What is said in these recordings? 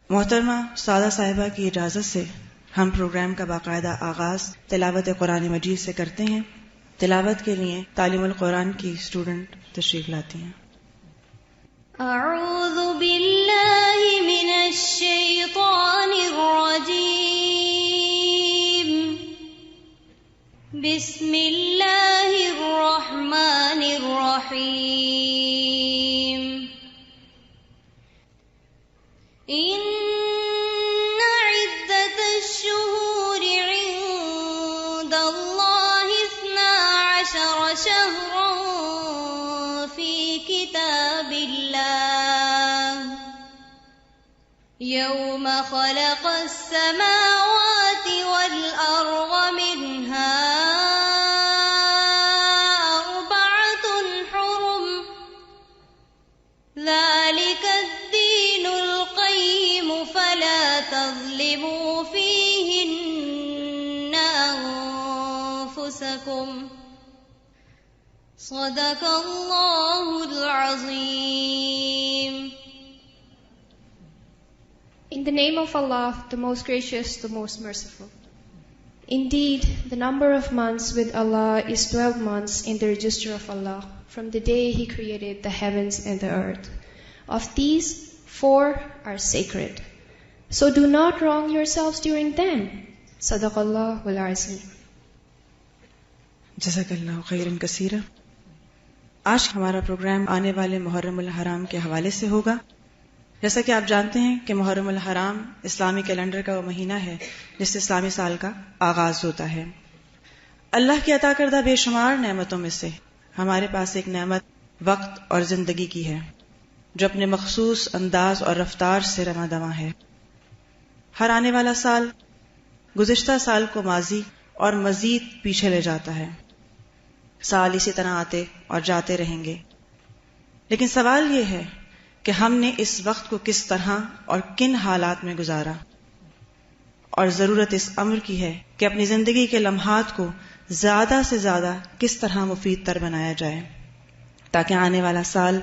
محترمہ سعادہ صاحبہ کی اجازت سے ہم پروگرام کا باقاعدہ آغاز تلاوت قرآن مجید سے کرتے ہیں۔ تلاوت کے لیے تعلیم القرآن کی اسٹوڈنٹ تشریف لاتی ہیں۔ اعوذ باللہ من الشیطان الرجیم، بسم اللہ الرحمن الرحیم۔ ان عدت الشہور عند اللہ 12 شہرا فی کتاب اللہ یوم خلق السماوات والارض منها ذلك الدين القيم فلا تظلموا فيهن أنفسكم صدق الله العظيم۔ In the name of Allah, the most gracious, the most merciful. Indeed, the number of months with Allah is 12 months in the register of Allah, from the day He created the heavens and the earth. Of these, 4 are sacred. So do not wrong yourselves during them. Sadaqallahu al-Azim. جزاک اللہ خیرا کثیرا۔ آج ہمارا programme آنے والے محرم الحرام کے حوالے سے ہوگا۔ جیسا کہ آپ جانتے ہیں کہ محرم الحرام اسلامی کیلنڈر کا وہ مہینہ ہے جس سے اسلامی سال کا آغاز ہوتا ہے۔ اللہ کی عطا کردہ بے شمار نعمتوں میں سے ہمارے پاس ایک نعمت وقت اور زندگی کی ہے جو اپنے مخصوص انداز اور رفتار سے رواں دواں ہے۔ ہر آنے والا سال گزشتہ سال کو ماضی اور مزید پیچھے لے جاتا ہے۔ سال اسی طرح آتے اور جاتے رہیں گے، لیکن سوال یہ ہے کہ ہم نے اس وقت کو کس طرح اور کن حالات میں گزارا، اور ضرورت اس امر کی ہے کہ اپنی زندگی کے لمحات کو زیادہ سے زیادہ کس طرح مفید تر بنایا جائے تاکہ آنے والا سال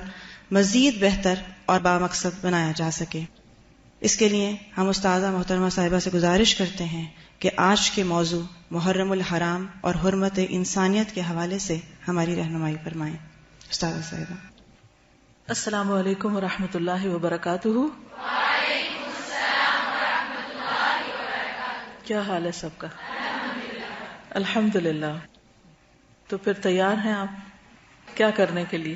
مزید بہتر اور بامقصد بنایا جا سکے۔ اس کے لیے ہم استاذہ محترمہ صاحبہ سے گزارش کرتے ہیں کہ آج کے موضوع محرم الحرام اور حرمت انسانیت کے حوالے سے ہماری رہنمائی فرمائیں۔ استاذہ صاحبہ۔ السلام علیکم ورحمۃ اللہ وبرکاتہ۔ وعلیکم السلام ورحمۃ اللہ وبرکاتہ۔ کیا حال ہے سب کا؟ الحمدللہ۔ تو پھر تیار ہیں آپ کیا کرنے کے لیے؟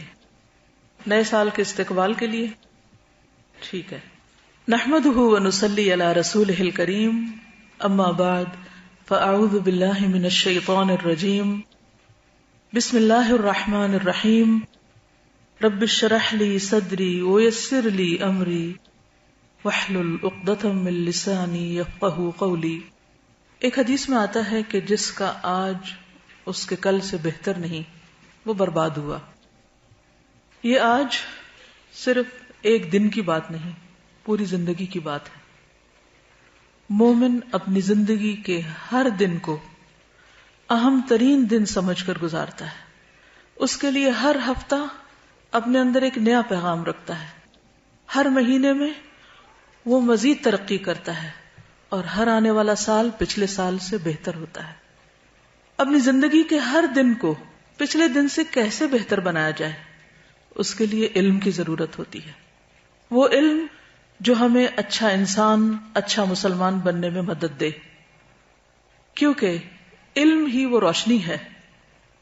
نئے سال کے استقبال کے لیے؟ ٹھیک ہے۔ نحمدہ ونصلی علی رسولہ الکریم، اما بعد فاعوذ باللہ من الشیطان الرجیم، بسم اللہ الرحمن الرحیم، رب اشرح لی صدری ویسر لی امری واحلل عقدۃ من لسانی یفقہوا قولی۔ ایک حدیث میں آتا ہے کہ جس کا آج اس کے کل سے بہتر نہیں وہ برباد ہوا۔ یہ آج صرف ایک دن کی بات نہیں، پوری زندگی کی بات ہے۔ مومن اپنی زندگی کے ہر دن کو اہم ترین دن سمجھ کر گزارتا ہے۔ اس کے لیے ہر ہفتہ اپنے اندر ایک نیا پیغام رکھتا ہے، ہر مہینے میں وہ مزید ترقی کرتا ہے، اور ہر آنے والا سال پچھلے سال سے بہتر ہوتا ہے۔ اپنی زندگی کے ہر دن کو پچھلے دن سے کیسے بہتر بنایا جائے، اس کے لیے علم کی ضرورت ہوتی ہے۔ وہ علم جو ہمیں اچھا انسان، اچھا مسلمان بننے میں مدد دے، کیونکہ علم ہی وہ روشنی ہے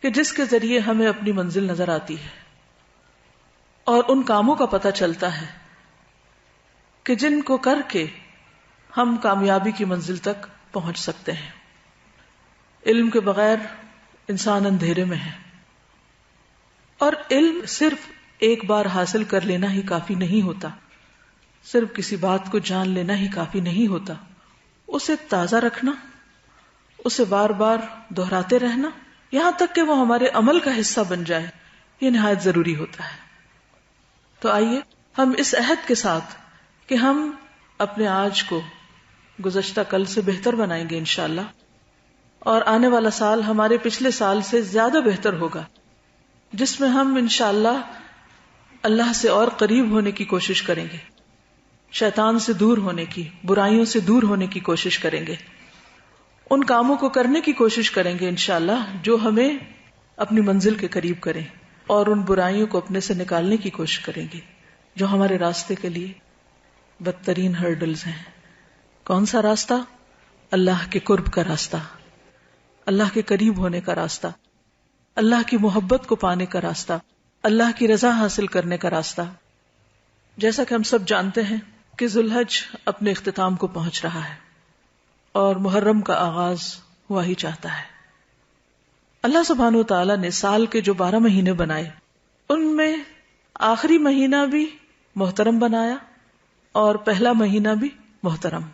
کہ جس کے ذریعے ہمیں اپنی منزل نظر آتی ہے، اور ان کاموں کا پتہ چلتا ہے کہ جن کو کر کے ہم کامیابی کی منزل تک پہنچ سکتے ہیں۔ علم کے بغیر انسان اندھیرے میں ہے، اور علم صرف ایک بار حاصل کر لینا ہی کافی نہیں ہوتا، صرف کسی بات کو جان لینا ہی کافی نہیں ہوتا، اسے تازہ رکھنا، اسے بار بار دہراتے رہنا، یہاں تک کہ وہ ہمارے عمل کا حصہ بن جائے، یہ نہایت ضروری ہوتا ہے۔ تو آئیے ہم اس عہد کے ساتھ کہ ہم اپنے آج کو گزشتہ کل سے بہتر بنائیں گے انشاءاللہ، اور آنے والا سال ہمارے پچھلے سال سے زیادہ بہتر ہوگا، جس میں ہم انشاءاللہ اللہ سے اور قریب ہونے کی کوشش کریں گے۔ شیطان سے دور ہونے کی، برائیوں سے دور ہونے کی کوشش کریں گے، ان کاموں کو کرنے کی کوشش کریں گے انشاءاللہ جو ہمیں اپنی منزل کے قریب کریں، اور ان برائیوں کو اپنے سے نکالنے کی کوشش کریں گے جو ہمارے راستے کے لیے بدترین ہرڈلز ہیں۔ کون سا راستہ؟ اللہ کے قرب کا راستہ، اللہ کے قریب ہونے کا راستہ، اللہ کی محبت کو پانے کا راستہ، اللہ کی رضا حاصل کرنے کا راستہ۔ جیسا کہ ہم سب جانتے ہیں کہ ذوالحج اپنے اختتام کو پہنچ رہا ہے اور محرم کا آغاز ہوا ہی چاہتا ہے۔ اللہ سبحانہ و تعالیٰ نے سال کے جو 12 مہینے بنائے ان میں آخری مہینہ بھی محترم بنایا اور پہلا مہینہ بھی محترم۔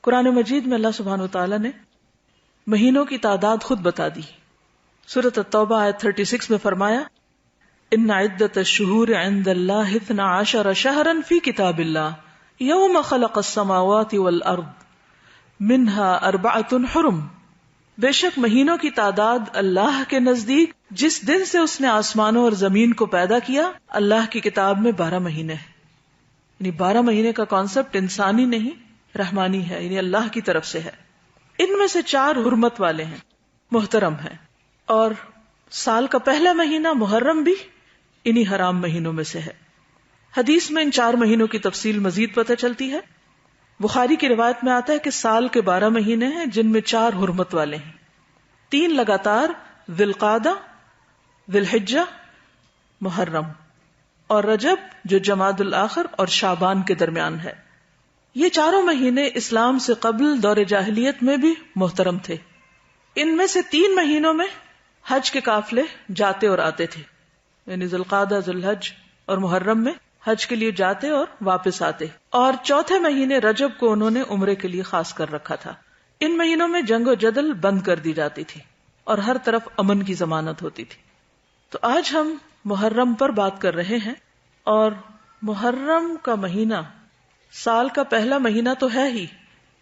قرآن مجید میں اللہ سبحانہ و تعالیٰ نے مہینوں کی تعداد خود بتا دی۔ سورۃ التوبہ آیت 36 میں فرمایا ان عدۃ الشہور عند اللہ 12 شہرا فی کتاب اللہ یوم خلق السماوات والارض منها 4 حرم، بے شک مہینوں کی تعداد اللہ کے نزدیک جس دن سے اس نے آسمانوں اور زمین کو پیدا کیا اللہ کی کتاب میں 12 مہینے ہیں۔ یعنی 12 مہینے کا کانسیپٹ انسانی نہیں رحمانی ہے، یعنی اللہ کی طرف سے ہے۔ ان میں سے 4 حرمت والے ہیں، محترم ہیں، اور سال کا پہلا مہینہ محرم بھی انہی حرام مہینوں میں سے ہے۔ حدیث میں ان 4 مہینوں کی تفصیل مزید پتہ چلتی ہے۔ بخاری کی روایت میں آتا ہے کہ سال کے 12 مہینے ہیں جن میں 4 حرمت والے ہیں، 3 لگاتار ذی القعدہ، ذی الحجہ، محرم، اور رجب جو جمادی الاخر اور شعبان کے درمیان ہے۔ یہ 4 مہینے اسلام سے قبل دور جاہلیت میں بھی محترم تھے۔ ان میں سے 3 مہینوں میں حج کے قافلے جاتے اور آتے تھے، یعنی ذی القعدہ، ذی الحج اور محرم میں حج کے لیے جاتے اور واپس آتے، اور چوتھے مہینے رجب کو انہوں نے عمرے کے لیے خاص کر رکھا تھا۔ ان مہینوں میں جنگ و جدل بند کر دی جاتی تھی اور ہر طرف امن کی ضمانت ہوتی تھی۔ تو آج ہم محرم پر بات کر رہے ہیں، اور محرم کا مہینہ سال کا پہلا مہینہ تو ہے ہی،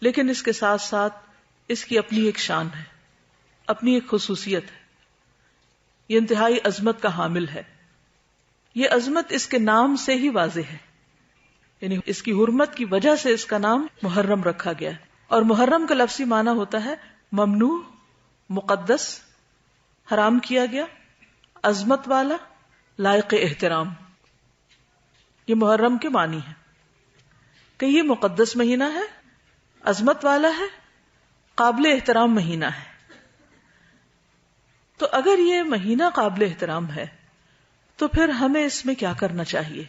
لیکن اس کے ساتھ ساتھ اس کی اپنی ایک شان ہے، اپنی ایک خصوصیت ہے۔ یہ انتہائی عظمت کا حامل ہے۔ یہ عظمت اس کے نام سے ہی واضح ہے، یعنی اس کی حرمت کی وجہ سے اس کا نام محرم رکھا گیا ہے۔ اور محرم کا لفظی معنی ہوتا ہے ممنوع، مقدس، حرام کیا گیا، عظمت والا، لائق احترام۔ یہ محرم کے معنی ہے کہ یہ مقدس مہینہ ہے، عظمت والا ہے، قابل احترام مہینہ ہے۔ تو اگر یہ مہینہ قابل احترام ہے تو پھر ہمیں اس میں کیا کرنا چاہیے؟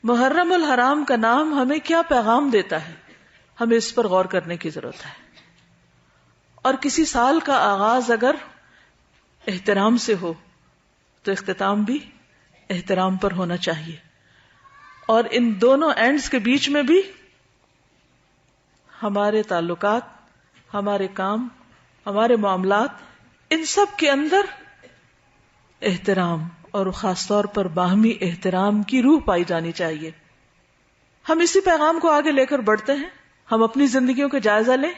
محرم الحرام کا نام ہمیں کیا پیغام دیتا ہے؟ ہمیں اس پر غور کرنے کی ضرورت ہے۔ اور کسی سال کا آغاز اگر احترام سے ہو تو اختتام بھی احترام پر ہونا چاہیے، اور ان دونوں اینڈز کے بیچ میں بھی ہمارے تعلقات، ہمارے کام، ہمارے معاملات، ان سب کے اندر احترام اور خاص طور پر باہمی احترام کی روح پائی جانی چاہیے۔ ہم اسی پیغام کو آگے لے کر بڑھتے ہیں۔ ہم اپنی زندگیوں کا جائزہ لیں،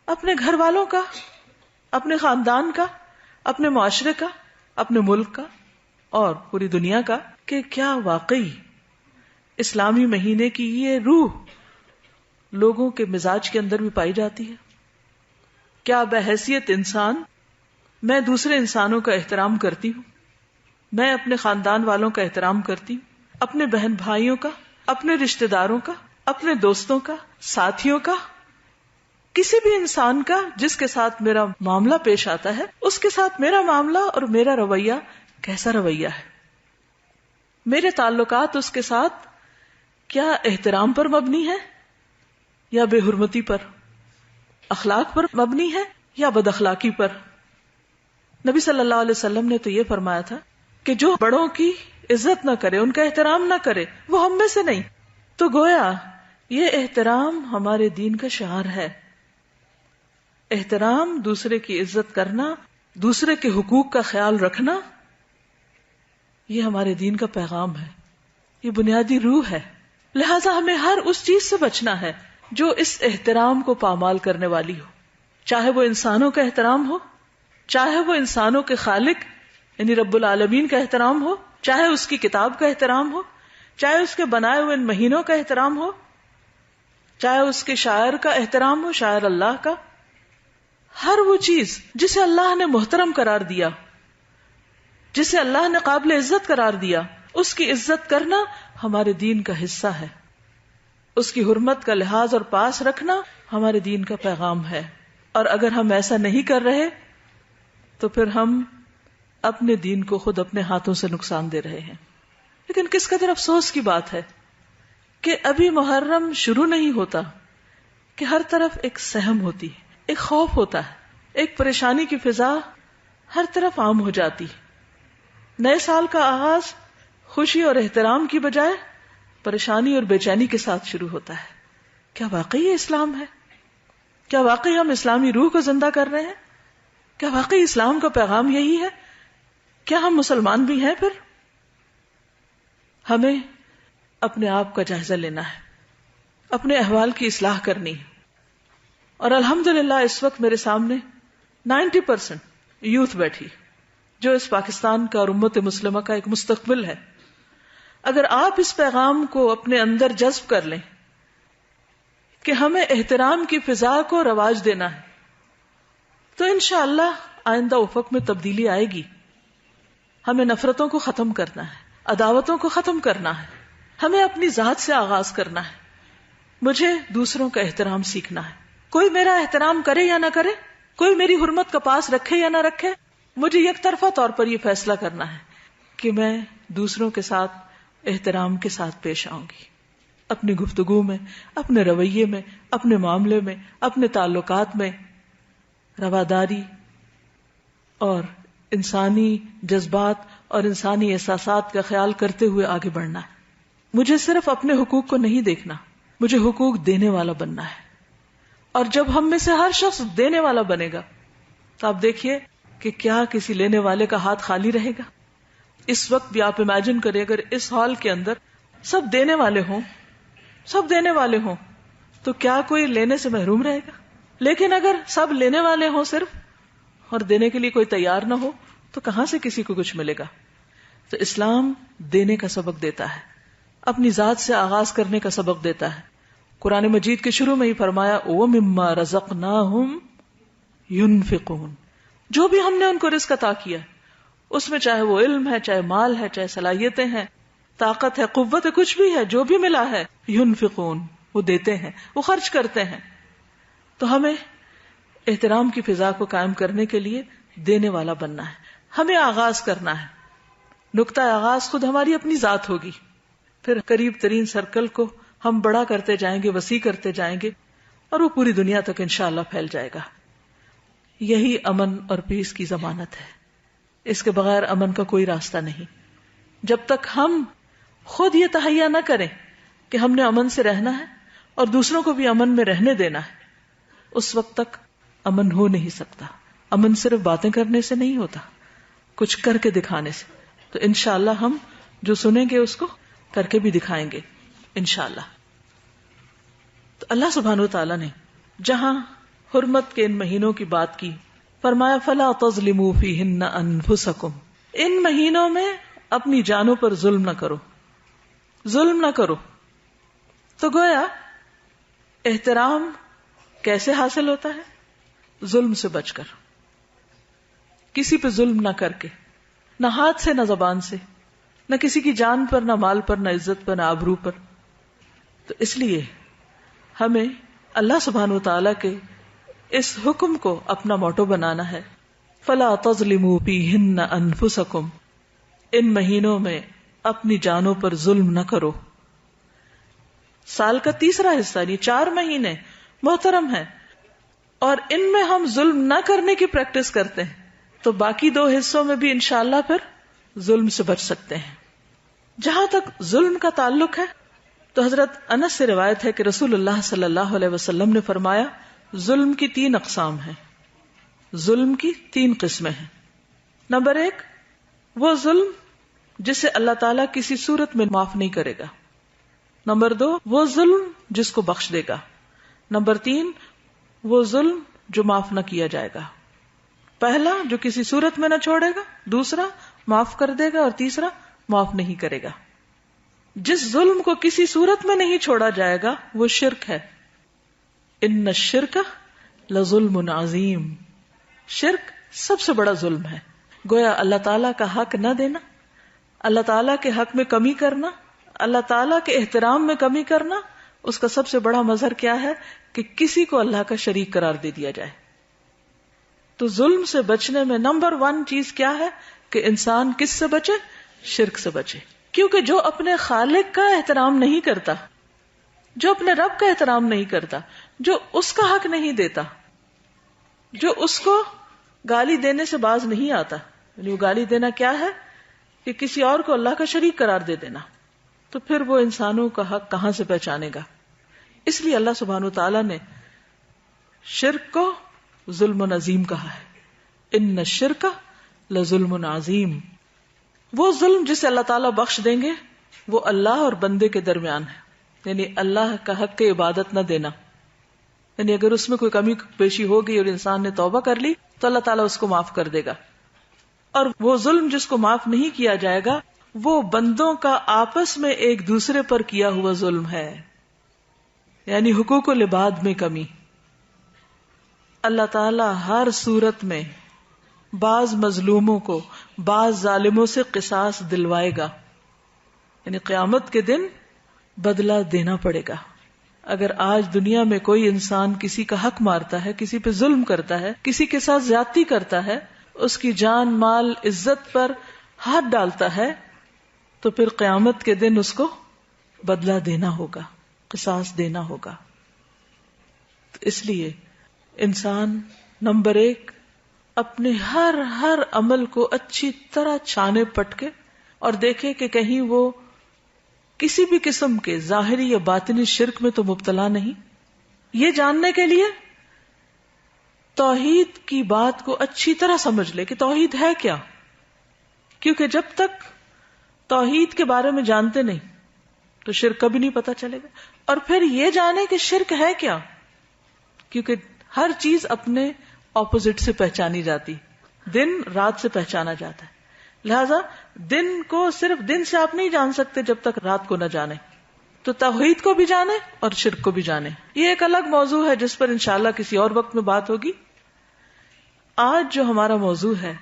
اپنے گھر والوں کا، اپنے خاندان کا، اپنے معاشرے کا، اپنے ملک کا اور پوری دنیا کا، کہ کیا واقعی اسلامی مہینے کی یہ روح لوگوں کے مزاج کے اندر بھی پائی جاتی ہے؟ کیا بحیثیت انسان میں دوسرے انسانوں کا احترام کرتی ہوں؟ میں اپنے خاندان والوں کا احترام کرتی ہوں، اپنے بہن بھائیوں کا، اپنے رشتہ داروں کا، اپنے دوستوں کا، ساتھیوں کا، کسی بھی انسان کا جس کے ساتھ میرا معاملہ پیش آتا ہے، اس کے ساتھ میرا معاملہ اور میرا رویہ کیسا رویہ ہے؟ میرے تعلقات اس کے ساتھ کیا احترام پر مبنی ہے یا بے حرمتی پر، اخلاق پر مبنی ہے یا بد اخلاقی پر؟ نبی صلی اللہ علیہ وسلم نے تو یہ فرمایا تھا کہ جو بڑوں کی عزت نہ کرے، ان کا احترام نہ کرے، وہ ہم میں سے نہیں۔ تو گویا یہ احترام ہمارے دین کا شعار ہے۔ احترام، دوسرے کی عزت کرنا، دوسرے کے حقوق کا خیال رکھنا، یہ ہمارے دین کا پیغام ہے، یہ بنیادی روح ہے۔ لہٰذا ہمیں ہر اس چیز سے بچنا ہے جو اس احترام کو پامال کرنے والی ہو، چاہے وہ انسانوں کا احترام ہو، چاہے وہ انسانوں کے خالق یعنی رب العالمین کا احترام ہو، چاہے اس کی کتاب کا احترام ہو، چاہے اس کے بنائے ہوئے ان مہینوں کا احترام ہو، چاہے اس کے شاعر کا احترام ہو، شاعر اللہ کا، ہر وہ چیز جسے اللہ نے محترم قرار دیا، جسے اللہ نے قابل عزت قرار دیا، اس کی عزت کرنا ہمارے دین کا حصہ ہے، اس کی حرمت کا لحاظ اور پاس رکھنا ہمارے دین کا پیغام ہے. اور اگر ہم ایسا نہیں کر رہے تو پھر ہم اپنے دین کو خود اپنے ہاتھوں سے نقصان دے رہے ہیں. لیکن کس قدر افسوس کی بات ہے کہ ابھی محرم شروع نہیں ہوتا کہ ہر طرف ایک سہم ہوتی ہے، ایک خوف ہوتا ہے، ایک پریشانی کی فضا ہر طرف عام ہو جاتی. نئے سال کا آغاز خوشی اور احترام کی بجائے پریشانی اور بے چینی کے ساتھ شروع ہوتا ہے. کیا واقعی یہ اسلام ہے؟ کیا واقعی ہم اسلامی روح کو زندہ کر رہے ہیں؟ کیا واقعی اسلام کا پیغام یہی ہے؟ کیا ہم مسلمان بھی ہیں؟ پھر ہمیں اپنے آپ کا جائزہ لینا ہے، اپنے احوال کی اصلاح کرنی ہے. اور الحمدللہ اس وقت میرے سامنے 90% یوتھ بیٹھی جو اس پاکستان کا اور امت مسلمہ کا ایک مستقبل ہے. اگر آپ اس پیغام کو اپنے اندر جذب کر لیں کہ ہمیں احترام کی فضا کو رواج دینا ہے تو انشاءاللہ آئندہ افق میں تبدیلی آئے گی. ہمیں نفرتوں کو ختم کرنا ہے، عداوتوں کو ختم کرنا ہے، ہمیں اپنی ذات سے آغاز کرنا ہے. مجھے دوسروں کا احترام سیکھنا ہے. کوئی میرا احترام کرے یا نہ کرے، کوئی میری حرمت کا پاس رکھے یا نہ رکھے، مجھے یک طرفہ طور پر یہ فیصلہ کرنا ہے کہ میں دوسروں کے ساتھ احترام کے ساتھ پیش آؤں گی. اپنی گفتگو میں، اپنے رویے میں، اپنے معاملے میں، اپنے تعلقات میں رواداری اور انسانی جذبات اور انسانی احساسات کا خیال کرتے ہوئے آگے بڑھنا ہے. مجھے صرف اپنے حقوق کو نہیں دیکھنا، مجھے حقوق دینے والا بننا ہے. اور جب ہم میں سے ہر شخص دینے والا بنے گا تو آپ دیکھیے کہ کیا کسی لینے والے کا ہاتھ خالی رہے گا. اس وقت بھی آپ امیجن کریں اگر اس ہال کے اندر سب دینے والے ہوں، سب دینے والے ہوں تو کیا کوئی لینے سے محروم رہے گا؟ لیکن اگر سب لینے والے ہوں صرف اور دینے کے لیے کوئی تیار نہ ہو تو کہاں سے کسی کو کچھ ملے گا؟ تو اسلام دینے کا سبق دیتا ہے، اپنی ذات سے آغاز کرنے کا سبق دیتا ہے. قرآن مجید کے شروع میں ہی فرمایا وَمِمَّا رَزَقْنَاهُمْ يُنْفِقُونَ. جو بھی ہم نے ان کو رزق عطا کیا اس میں چاہے وہ علم ہے، چاہے مال ہے، چاہے صلاحیتیں ہیں، طاقت ہے، قوت ہے، کچھ بھی ہے، جو بھی ملا ہے يُنْفِقُونَ، وہ دیتے ہیں، وہ خرچ کرتے ہیں. تو ہمیں احترام کی فضا کو قائم کرنے کے لیے دینے والا بننا ہے، ہمیں آغاز کرنا ہے. نقطہ آغاز خود ہماری اپنی ذات ہوگی، پھر قریب ترین سرکل کو ہم بڑا کرتے جائیں گے، وسیع کرتے جائیں گے اور وہ پوری دنیا تک انشاءاللہ پھیل جائے گا. یہی امن اور پیس کی ضمانت ہے، اس کے بغیر امن کا کوئی راستہ نہیں. جب تک ہم خود یہ تہیا نہ کریں کہ ہم نے امن سے رہنا ہے اور دوسروں کو بھی امن میں رہنے دینا ہے، اس وقت تک امن ہو نہیں سکتا. امن صرف باتیں کرنے سے نہیں ہوتا، کچھ کر کے دکھانے سے. تو انشاءاللہ ہم جو سنیں گے اس کو کر کے بھی دکھائیں گے انشاءاللہ. تو اللہ سبحانہ وتعالی نے جہاں حرمت کے ان مہینوں کی بات کی، فرمایا فَلَا تَظْلِمُوا فِيهِنَّ أَنفُسَكُمْ. ان مہینوں میں اپنی جانوں پر ظلم نہ کرو، ظلم نہ کرو. تو گویا احترام کیسے حاصل ہوتا ہے؟ ظلم سے بچ کر، کسی پہ ظلم نہ کر کے، نہ ہاتھ سے نہ زبان سے، نہ کسی کی جان پر، نہ مال پر، نہ عزت پر، نہ آبرو پر. تو اس لیے ہمیں اللہ سبحانہ وتعالی کے اس حکم کو اپنا موٹو بنانا ہے. فَلَا تَظْلِمُوا فِيهِنَّ أَنفُسَكُمْ. ان مہینوں میں اپنی جانوں پر ظلم نہ کرو. سال کا تیسرا حصہ، یعنی 4 مہینے محترم ہیں اور ان میں ہم ظلم نہ کرنے کی پریکٹس کرتے ہیں تو باقی 2 حصوں میں بھی انشاءاللہ پھر ظلم سے بچ سکتے ہیں. جہاں تک ظلم کا تعلق ہے تو حضرت انس سے روایت ہے کہ رسول اللہ صلی اللہ علیہ وسلم نے فرمایا ظلم کی 3 اقسام ہیں، ظلم کی 3 قسمیں ہیں. نمبر 1 وہ ظلم جسے اللہ تعالیٰ کسی صورت میں معاف نہیں کرے گا. نمبر 2 وہ ظلم جس کو بخش دے گا. نمبر 3 وہ ظلم جو معاف نہ کیا جائے گا. پہلا جو کسی صورت میں نہ چھوڑے گا، دوسرا معاف کر دے گا، اور تیسرا معاف نہیں کرے گا. جس ظلم کو کسی صورت میں نہیں چھوڑا جائے گا وہ شرک ہے. ان الشرک لظلم عظیم، شرک سب سے بڑا ظلم ہے. گویا اللہ تعالیٰ کا حق نہ دینا، اللہ تعالیٰ کے حق میں کمی کرنا، اللہ تعالیٰ کے احترام میں کمی کرنا، اس کا سب سے بڑا مظہر کیا ہے کہ کسی کو اللہ کا شریک قرار دے دیا جائے. تو ظلم سے بچنے میں نمبر 1 چیز کیا ہے کہ انسان کس سے بچے؟ شرک سے بچے. کیونکہ جو اپنے خالق کا احترام نہیں کرتا، جو اپنے رب کا احترام نہیں کرتا، جو اس کا حق نہیں دیتا، جو اس کو گالی دینے سے باز نہیں آتا، یعنی وہ گالی دینا کیا ہے کہ کسی اور کو اللہ کا شریک قرار دے دینا، تو پھر وہ انسانوں کا حق کہاں سے پہچانے گا؟ اس لیے اللہ سبحانہ وتعالی نے شرک کو ظلم عظیم کہا ہے. ان الشرک لظلم عظیم. وہ ظلم جسے اللہ تعالیٰ بخش دیں گے وہ اللہ اور بندے کے درمیان ہے، یعنی اللہ کا حق کی عبادت نہ دینا. یعنی اگر اس میں کوئی کمی پیشی ہو گئی اور انسان نے توبہ کر لی تو اللہ تعالیٰ اس کو معاف کر دے گا. اور وہ ظلم جس کو معاف نہیں کیا جائے گا وہ بندوں کا آپس میں ایک دوسرے پر کیا ہوا ظلم ہے، یعنی حقوق العباد میں کمی. اللہ تعالیٰ ہر صورت میں بعض مظلوموں کو بعض ظالموں سے قصاص دلوائے گا، یعنی قیامت کے دن بدلہ دینا پڑے گا. اگر آج دنیا میں کوئی انسان کسی کا حق مارتا ہے، کسی پہ ظلم کرتا ہے، کسی کے ساتھ زیادتی کرتا ہے، اس کی جان مال عزت پر ہاتھ ڈالتا ہے، تو پھر قیامت کے دن اس کو بدلہ دینا ہوگا، قصاص دینا ہوگا. تو اس لیے انسان نمبر 1 اپنے ہر عمل کو اچھی طرح چھانے پٹکے اور دیکھے کہ کہیں وہ کسی بھی قسم کے ظاہری یا باطنی شرک میں تو مبتلا نہیں. یہ جاننے کے لیے توحید کی بات کو اچھی طرح سمجھ لے کہ توحید ہے کیا، کیونکہ جب تک توحید کے بارے میں جانتے نہیں تو شرک کبھی نہیں پتا چلے گا. اور پھر یہ جانے کہ شرک ہے کیا، کیونکہ ہر چیز اپنے اپوزٹ سے پہچانی جاتی، دن رات سے پہچانا جاتا ہے. لہذا دن کو صرف دن سے آپ نہیں جان سکتے جب تک رات کو نہ جانے. تو توحید کو بھی جانے اور شرک کو بھی جانے. یہ ایک الگ موضوع ہے جس پر انشاءاللہ کسی اور وقت میں بات ہوگی. آج جو ہمارا موضوع ہے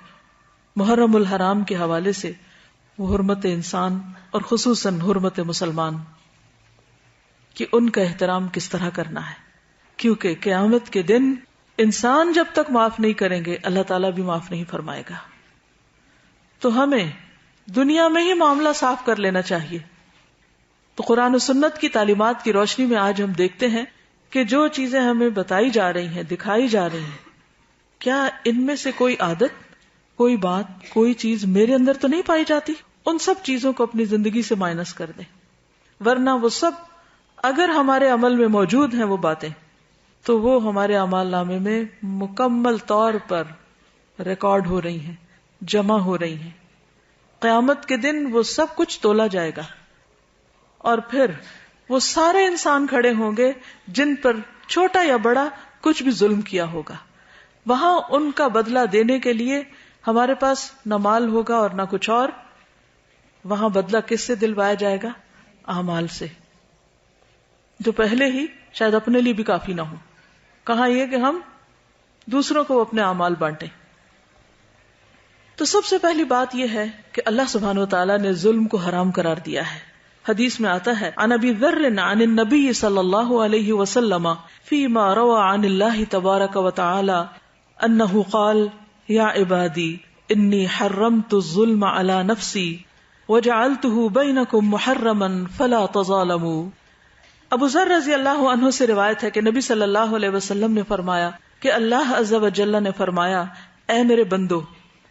محرم الحرام کے حوالے سے، وہ حرمت انسان اور خصوصاً حرمت مسلمان، کہ ان کا احترام کس طرح کرنا ہے. کیونکہ قیامت کے دن انسان جب تک معاف نہیں کریں گے اللہ تعالیٰ بھی معاف نہیں فرمائے گا. تو ہمیں دنیا میں ہی معاملہ صاف کر لینا چاہیے. تو قرآن و سنت کی تعلیمات کی روشنی میں آج ہم دیکھتے ہیں کہ جو چیزیں ہمیں بتائی جا رہی ہیں، دکھائی جا رہی ہیں، کیا ان میں سے کوئی عادت، کوئی بات، کوئی چیز میرے اندر تو نہیں پائی جاتی؟ ان سب چیزوں کو اپنی زندگی سے مائنس کر دیں، ورنہ وہ سب اگر ہمارے عمل میں موجود ہیں وہ باتیں، تو وہ ہمارے اعمال نامے میں مکمل طور پر ریکارڈ ہو رہی ہیں، جمع ہو رہی ہیں. قیامت کے دن وہ سب کچھ تولا جائے گا اور پھر وہ سارے انسان کھڑے ہوں گے جن پر چھوٹا یا بڑا کچھ بھی ظلم کیا ہوگا. وہاں ان کا بدلہ دینے کے لیے ہمارے پاس نہ مال ہوگا اور نہ کچھ اور. وہاں بدلہ کس سے دلوایا جائے گا؟ اعمال سے، جو پہلے ہی شاید اپنے لیے بھی کافی نہ ہو. کہاں یہ کہ ہم دوسروں کو اپنے اعمال بانٹیں. تو سب سے پہلی بات یہ ہے کہ اللہ سبحانہ وتعالی نے ظلم کو حرام قرار دیا ہے. حدیث میں آتا ہے عن ابی ذر عن النبی صلی اللہ علیہ وسلم فیما روى عن اللہ تبارک وتعالی انہ قال یا عبادی انی حرمت الظلم علی نفسی وجعلته بینکم محرما فلا تظالموا. ابو ذر رضی اللہ عنہ سے روایت ہے کہ نبی صلی اللہ علیہ وسلم نے فرمایا کہ اللہ عز و جل نے فرمایا، اے میرے بندو،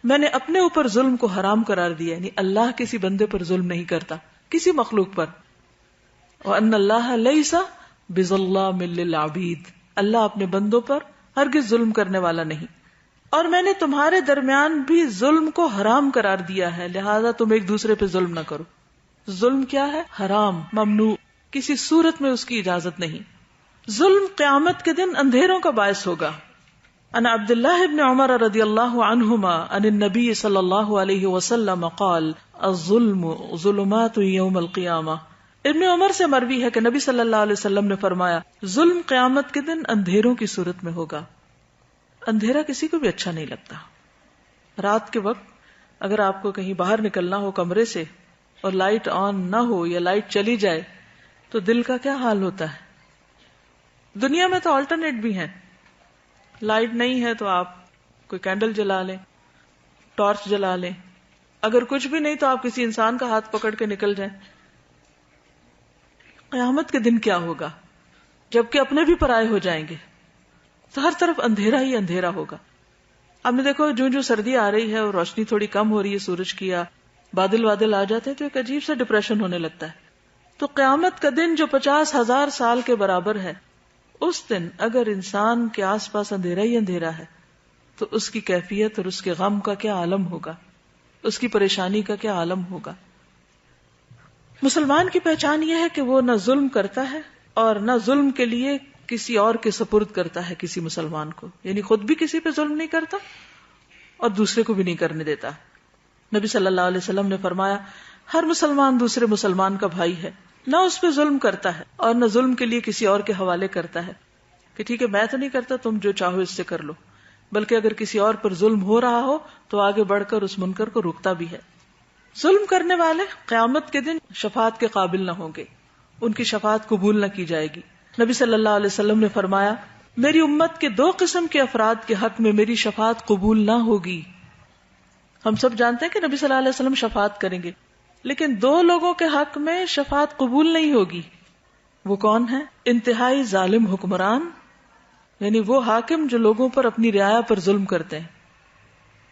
میں نے اپنے اوپر ظلم کو حرام قرار دیا. یعنی اللہ کسی بندے پر ظلم نہیں کرتا، کسی مخلوق پر. وَأَنَّ اللَّهَ لَيْسَ بِظَلَّامٍ لِّلْعَبِيدِ، اللہ اپنے بندوں پر ہرگز ظلم کرنے والا نہیں. اور میں نے تمہارے درمیان بھی ظلم کو حرام قرار دیا ہے، لہذا تم ایک دوسرے پہ ظلم نہ کرو. ظلم کیا ہے؟ حرام، ممنوع، کسی صورت میں اس کی اجازت نہیں. ظلم قیامت کے دن اندھیروں کا باعث ہوگا. ان عبد اللہ ابن عمر رضی اللہ عنہما عن النبی صلی اللہ علیہ وسلم قال الظلم ظلمات یوم القیامہ. ابن عمر سے مروی ہے کہ نبی صلی اللہ علیہ وسلم نے فرمایا ظلم قیامت کے دن اندھیروں کی صورت میں ہوگا. اندھیرا کسی کو بھی اچھا نہیں لگتا. رات کے وقت اگر آپ کو کہیں باہر نکلنا ہو کمرے سے اور لائٹ آن نہ ہو یا لائٹ چلی جائے تو دل کا کیا حال ہوتا ہے. دنیا میں تو آلٹرنیٹ بھی ہیں. لائٹ نہیں ہے تو آپ کوئی کینڈل جلا لیں, ٹارچ جلا لیں. اگر کچھ بھی نہیں تو آپ کسی انسان کا ہاتھ پکڑ کے نکل جائیں. قیامت کے دن کیا ہوگا جبکہ اپنے بھی پرائے ہو جائیں گے, تو ہر طرف اندھیرا ہی اندھیرا ہوگا. اب نے دیکھو جو سردی آ رہی ہے اور روشنی تھوڑی کم ہو رہی ہے سورج کی, یا بادل آ جاتے ہیں تو ایک عجیب سا ڈپریشن ہونے لگتا ہے. تو قیامت کا دن جو 50,000 سال کے برابر ہے, اس دن اگر انسان کے آس پاس اندھیرا ہی اندھیرا ہے تو اس کی کیفیت اور اس کے غم کا کیا عالم ہوگا, اس کی پریشانی کا کیا عالم ہوگا. مسلمان کی پہچان یہ ہے کہ وہ نہ ظلم کرتا ہے اور نہ ظلم کے لیے کسی اور کے سپرد کرتا ہے کسی مسلمان کو. یعنی خود بھی کسی پہ ظلم نہیں کرتا اور دوسرے کو بھی نہیں کرنے دیتا. نبی صلی اللہ علیہ وسلم نے فرمایا ہر مسلمان دوسرے مسلمان کا بھائی ہے, نہ اس پہ ظلم کرتا ہے اور نہ ظلم کے لیے کسی اور کے حوالے کرتا ہے کہ ٹھیک ہے میں تو نہیں کرتا, تم جو چاہو اس سے کر لو. بلکہ اگر کسی اور پر ظلم ہو رہا ہو تو آگے بڑھ کر اس منکر کو روکتا بھی ہے. ظلم کرنے والے قیامت کے دن شفاعت کے قابل نہ ہوں گے, ان کی شفاعت قبول نہ کی جائے گی. نبی صلی اللہ علیہ وسلم نے فرمایا میری امت کے 2 قسم کے افراد کے حق میں میری شفاعت قبول نہ ہوگی. ہم سب جانتے ہیں کہ نبی صلی اللہ علیہ وسلم شفاعت کریں گے, لیکن 2 لوگوں کے حق میں شفاعت قبول نہیں ہوگی. وہ کون ہے؟ انتہائی ظالم حکمران, یعنی وہ حاکم جو لوگوں پر اپنی رعایا پر ظلم کرتے ہیں,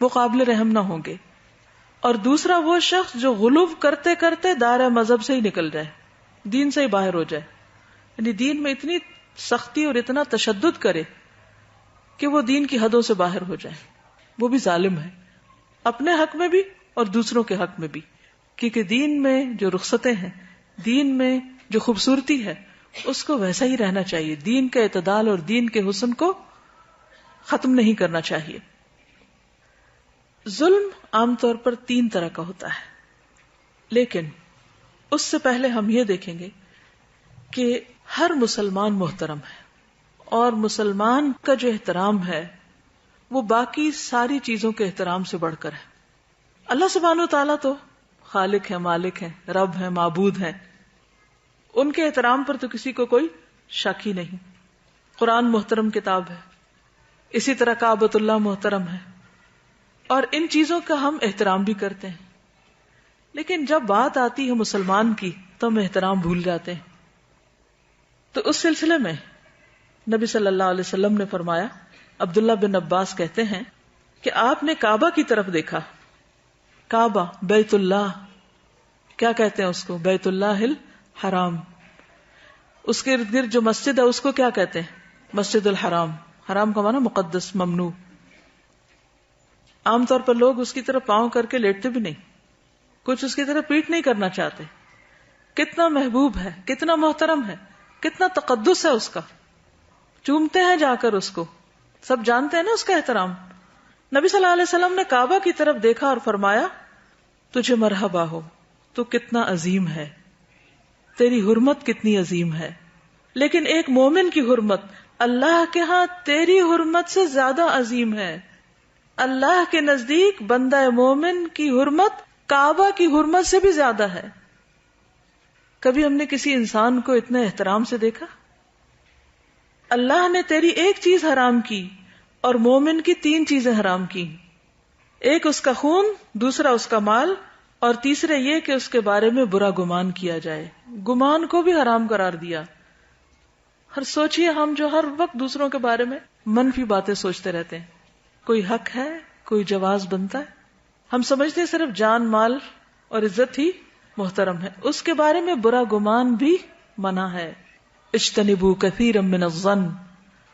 وہ قابل رحم نہ ہوں گے. اور دوسرا وہ شخص جو غلو کرتے کرتے دائرہ مذہب سے ہی نکل جائے, دین سے ہی باہر ہو جائے, یعنی دین میں اتنی سختی اور اتنا تشدد کرے کہ وہ دین کی حدوں سے باہر ہو جائے. وہ بھی ظالم ہے, اپنے حق میں بھی اور دوسروں کے حق میں بھی. کیونکہ دین میں جو رخصتیں ہیں, دین میں جو خوبصورتی ہے, اس کو ویسا ہی رہنا چاہیے. دین کے اعتدال اور دین کے حسن کو ختم نہیں کرنا چاہیے. ظلم عام طور پر 3 طرح کا ہوتا ہے, لیکن اس سے پہلے ہم یہ دیکھیں گے کہ ہر مسلمان محترم ہے, اور مسلمان کا جو احترام ہے وہ باقی ساری چیزوں کے احترام سے بڑھ کر ہے. اللہ سبحانہ و تعالیٰ تو خالق ہے, مالک ہے, رب ہے, معبود ہے, ان کے احترام پر تو کسی کو کوئی شک ہی نہیں. قرآن محترم کتاب ہے, اسی طرح کعبۃ اللہ محترم ہے, اور ان چیزوں کا ہم احترام بھی کرتے ہیں. لیکن جب بات آتی ہے مسلمان کی تو ہم احترام بھول جاتے ہیں. تو اس سلسلے میں نبی صلی اللہ علیہ وسلم نے فرمایا, عبداللہ بن عباس کہتے ہیں کہ آپ نے کعبہ کی طرف دیکھا. کعبہ بیت اللہ, کیا کہتے ہیں اس کو؟ بیت اللہ الحرام. اس کے ارد گرد جو مسجد ہے اس کو کیا کہتے ہیں؟ مسجد الحرام. حرام کا معنی مقدس, ممنوع. عام طور پر لوگ اس کی طرف پاؤں کر کے لیٹتے بھی نہیں, کچھ اس کی طرف پیٹ نہیں کرنا چاہتے. کتنا محبوب ہے, کتنا محترم ہے, کتنا تقدس ہے اس کا, چومتے ہیں جا کر اس کو, سب جانتے ہیں نا اس کا احترام. نبی صلی اللہ علیہ وسلم نے کعبہ کی طرف دیکھا اور فرمایا تجھے مرحبا ہو, تو کتنا عظیم ہے, تیری حرمت کتنی عظیم ہے. لیکن ایک مومن کی حرمت اللہ کے ہاں تیری حرمت سے زیادہ عظیم ہے. اللہ کے نزدیک بندہ مومن کی حرمت کعبہ کی حرمت سے بھی زیادہ ہے. کبھی ہم نے کسی انسان کو اتنے احترام سے دیکھا؟ اللہ نے تیری ایک چیز حرام کی اور مومن کی 3 چیزیں حرام کی. ایک اس کا خون, دوسرا اس کا مال, اور تیسرے یہ کہ اس کے بارے میں برا گمان کیا جائے. گمان کو بھی حرام قرار دیا. ہر سوچئے ہم جو ہر وقت دوسروں کے بارے میں منفی باتیں سوچتے رہتے ہیں, کوئی حق ہے, کوئی جواز بنتا ہے, ہم سمجھتے ہیں صرف جان مال اور عزت ہی محترم ہے, اس کے بارے میں برا گمان بھی منع ہے. اجتنبوا کثیرا من الظن,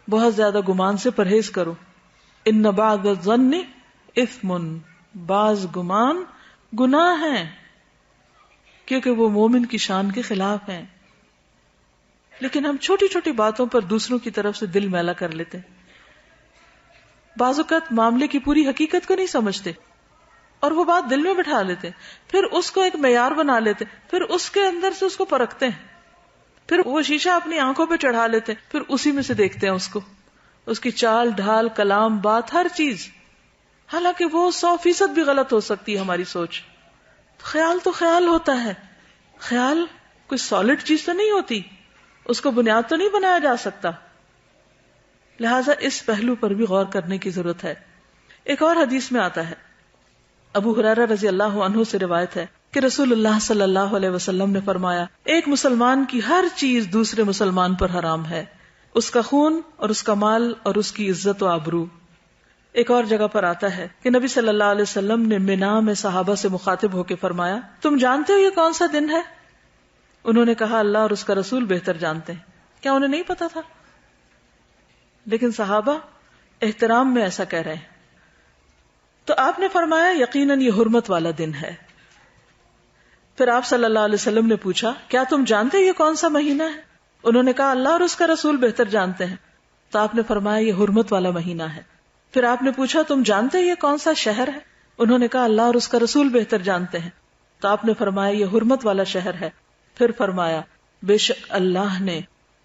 بہت زیادہ گمان سے پرہیز کرو. ان بعض الظن اثم, بعض گمان گناہ ہیں کیونکہ وہ مومن کی شان کے خلاف ہیں. لیکن ہم چھوٹی چھوٹی باتوں پر دوسروں کی طرف سے دل میلا کر لیتے ہیں. بعض اوقات معاملے کی پوری حقیقت کو نہیں سمجھتے. اور وہ بات دل میں بٹھا لیتے ہیں، پھر اس کو ایک معیار بنا لیتے ہیں، پھر اس کے اندر سے اس کو پرکھتے ہیں، پھر وہ شیشہ اپنی آنکھوں پہ چڑھا لیتے ہیں، پھر اسی میں سے دیکھتے ہیں اس کی چال ڈھال، کلام، بات، ہر چیز، حالانکہ وہ 100% بھی غلط ہو سکتی ہے ہماری سوچ. خیال تو خیال ہوتا ہے، خیال کوئی سالڈ چیز تو نہیں ہوتی، اس کو بنیاد تو نہیں بنایا جا سکتا. لہٰذا اس پہلو پر بھی غور کرنے کی ضرورت ہے. ایک اور حدیث میں آتا ہے، ابو ہریرہ رضی اللہ عنہ سے روایت ہے کہ رسول اللہ صلی اللہ علیہ وسلم نے فرمایا، ایک مسلمان کی ہر چیز دوسرے مسلمان پر حرام ہے، اس کا خون اور اس کا مال اور اس کی عزت و آبرو. ایک اور جگہ پر آتا ہے کہ نبی صلی اللہ علیہ وسلم نے منا میں صحابہ سے مخاطب ہو کے فرمایا، تم جانتے ہو یہ کون سا دن ہے؟ انہوں نے کہا اللہ اور اس کا رسول بہتر جانتے ہیں. کیا انہیں نہیں پتا تھا؟ لیکن صحابہ احترام میں ایسا کہہ رہے ہیں. تو آپ نے فرمایا یقیناً یہ حرمت والا دن ہے. پھر آپ صلی اللہ علیہ وسلم نے پوچھا کیا تم جانتے یہ کون سا مہینہ ہے؟ انہوں نے کہا اللہ اور اس کا رسول بہتر جانتے ہیں. تو آپ نے فرمایا یہ حرمت والا مہینہ ہے. پھر آپ نے پوچھا تم جانتے یہ کون سا شہر ہے؟ انہوں نے کہا اللہ اور اس کا رسول بہتر جانتے ہیں. تو آپ نے فرمایا یہ حرمت والا شہر ہے. پھر فرمایا بے شک اللہ نے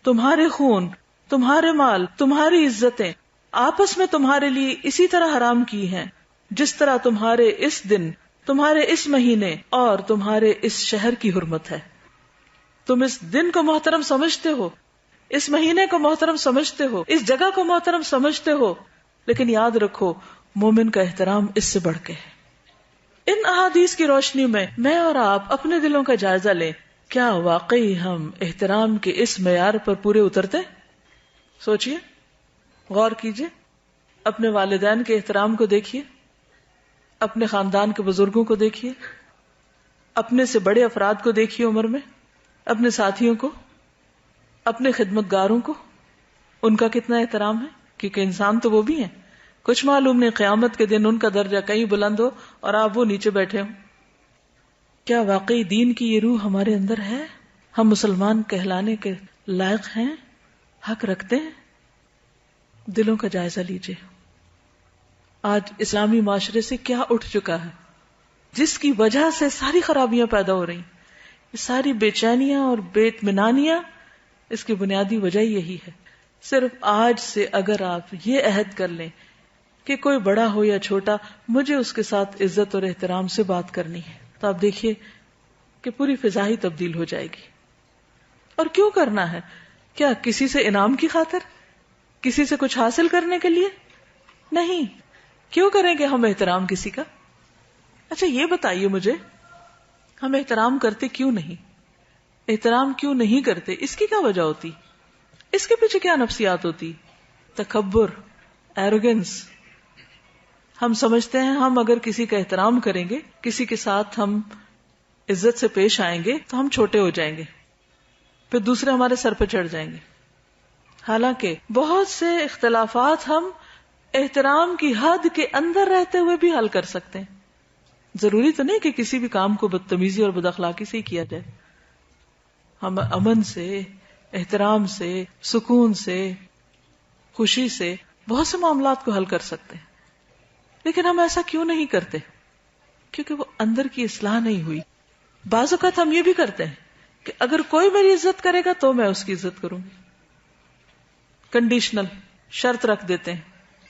تمہارے خون، تمہارے مال، تمہاری عزتیں آپس میں تمہارے لیے اسی طرح حرام کی ہیں جس طرح تمہارے اس دن، تمہارے اس مہینے اور تمہارے اس شہر کی حرمت ہے. تم اس دن کو محترم سمجھتے ہو، اس مہینے کو محترم سمجھتے ہو، اس جگہ کو محترم سمجھتے ہو، لیکن یاد رکھو مومن کا احترام اس سے بڑھ کے ہے. ان احادیث کی روشنی میں اور آپ اپنے دلوں کا جائزہ لیں. کیا واقعی ہم احترام کے اس معیار پر پورے اترتے؟ سوچئے، غور کیجئے، اپنے والدین کے احترام کو دیکھیے، اپنے خاندان کے بزرگوں کو دیکھیے، اپنے سے بڑے افراد کو دیکھیے عمر میں، اپنے ساتھیوں کو، اپنے خدمتگاروں کو، ان کا کتنا احترام ہے، کیونکہ انسان تو وہ بھی ہیں. کچھ معلوم نہیں قیامت کے دن ان کا درجہ کہیں بلند ہو اور آپ وہ نیچے بیٹھے ہوں. کیا واقعی دین کی یہ روح ہمارے اندر ہے؟ ہم مسلمان کہلانے کے لائق ہیں؟ حق رکھتے ہیں؟ دلوں کا جائزہ لیجیے. آج اسلامی معاشرے سے کیا اٹھ چکا ہے جس کی وجہ سے ساری خرابیاں پیدا ہو رہی ہیں، ساری بے چینیاں اور بے اطمینانیاں، اس کی بنیادی وجہ یہی ہے. صرف آج سے اگر آپ یہ عہد کر لیں کہ کوئی بڑا ہو یا چھوٹا مجھے اس کے ساتھ عزت اور احترام سے بات کرنی ہے، تو آپ دیکھیے کہ پوری فضا ہی تبدیل ہو جائے گی. اور کیوں کرنا ہے؟ کیا کسی سے انعام کی خاطر، کسی سے کچھ حاصل کرنے کے لیے؟ نہیں. کیوں کریں گے ہم احترام کسی کا؟ اچھا یہ بتائیے مجھے، ہم احترام کرتے کیوں نہیں؟ احترام کیوں نہیں کرتے؟ اس کی کیا وجہ ہوتی؟ اس کے پیچھے کیا نفسیات ہوتی؟ تکبر، ایروگنس. ہم سمجھتے ہیں ہم اگر کسی کا احترام کریں گے، کسی کے ساتھ ہم عزت سے پیش آئیں گے تو ہم چھوٹے ہو جائیں گے، پھر دوسرے ہمارے سر پہ چڑھ جائیں گے. حالانکہ بہت سے اختلافات ہم احترام کی حد کے اندر رہتے ہوئے بھی حل کر سکتے ہیں. ضروری تو نہیں کہ کسی بھی کام کو بدتمیزی اور بد اخلاقی سے ہی کیا جائے. ہم امن سے، احترام سے، سکون سے، خوشی سے بہت سے معاملات کو حل کر سکتے ہیں. لیکن ہم ایسا کیوں نہیں کرتے؟ کیونکہ وہ اندر کی اصلاح نہیں ہوئی. بعض اوقات ہم یہ بھی کرتے ہیں کہ اگر کوئی میری عزت کرے گا تو میں اس کی عزت کروں گی. کنڈیشنل شرط رکھ دیتے ہیں،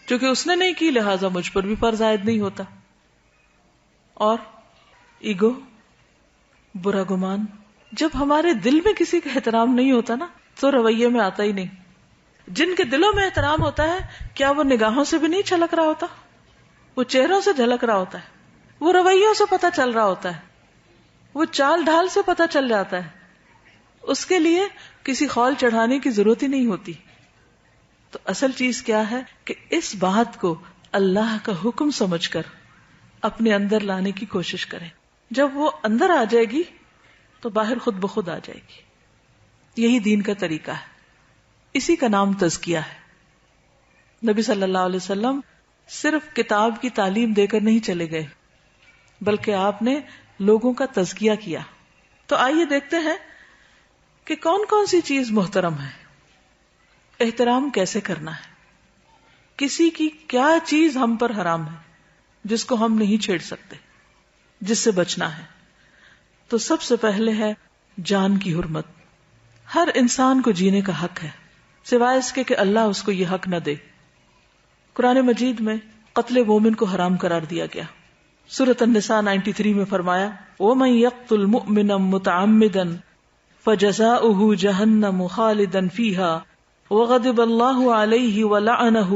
چونکہ اس نے نہیں کی لہٰذا مجھ پر بھی فرض عائد نہیں ہوتا. اور ایگو، برا گمان، جب ہمارے دل میں کسی کا احترام نہیں ہوتا نا تو رویے میں آتا ہی نہیں. جن کے دلوں میں احترام ہوتا ہے کیا وہ نگاہوں سے بھی نہیں چھلک رہا ہوتا؟ وہ چہروں سے جھلک رہا ہوتا ہے، وہ رویوں سے پتہ چل رہا ہوتا ہے، وہ چال ڈھال سے پتہ چل جاتا ہے. اس کے لیے کسی خول چڑھانے کی ضرورت ہی نہیں ہوتی. تو اصل چیز کیا ہے کہ اس بات کو اللہ کا حکم سمجھ کر اپنے اندر لانے کی کوشش کریں. جب وہ اندر آ جائے گی تو باہر خود بخود آ جائے گی. یہی دین کا طریقہ ہے، اسی کا نام تزکیہ ہے. نبی صلی اللہ علیہ وسلم صرف کتاب کی تعلیم دے کر نہیں چلے گئے بلکہ آپ نے لوگوں کا تزکیہ کیا. تو آئیے دیکھتے ہیں کہ کون کون سی چیز محترم ہے، احترام کیسے کرنا ہے، کسی کی کیا چیز ہم پر حرام ہے جس کو ہم نہیں چھیڑ سکتے. جس سے بچنا ہے. تو سب سے پہلے ہے جان کی حرمت. ہر انسان کو جینے کا حق ہے سوائے اس کے کہ اللہ اس کو یہ حق نہ دے. قرآن مجید میں قتل مومن کو حرام قرار دیا گیا. سورۃ النساء 93 میں فرمایا وَمَن يَقْتُلْ مُؤْمِنًا مُتَعَمِّدًا فَجَزَاؤُهُ جَهَنَّمُ خَالِدًا فِيهَا وَغَضِبَ اللَّهُ عَلَيْهِ وَلَعَنَهُ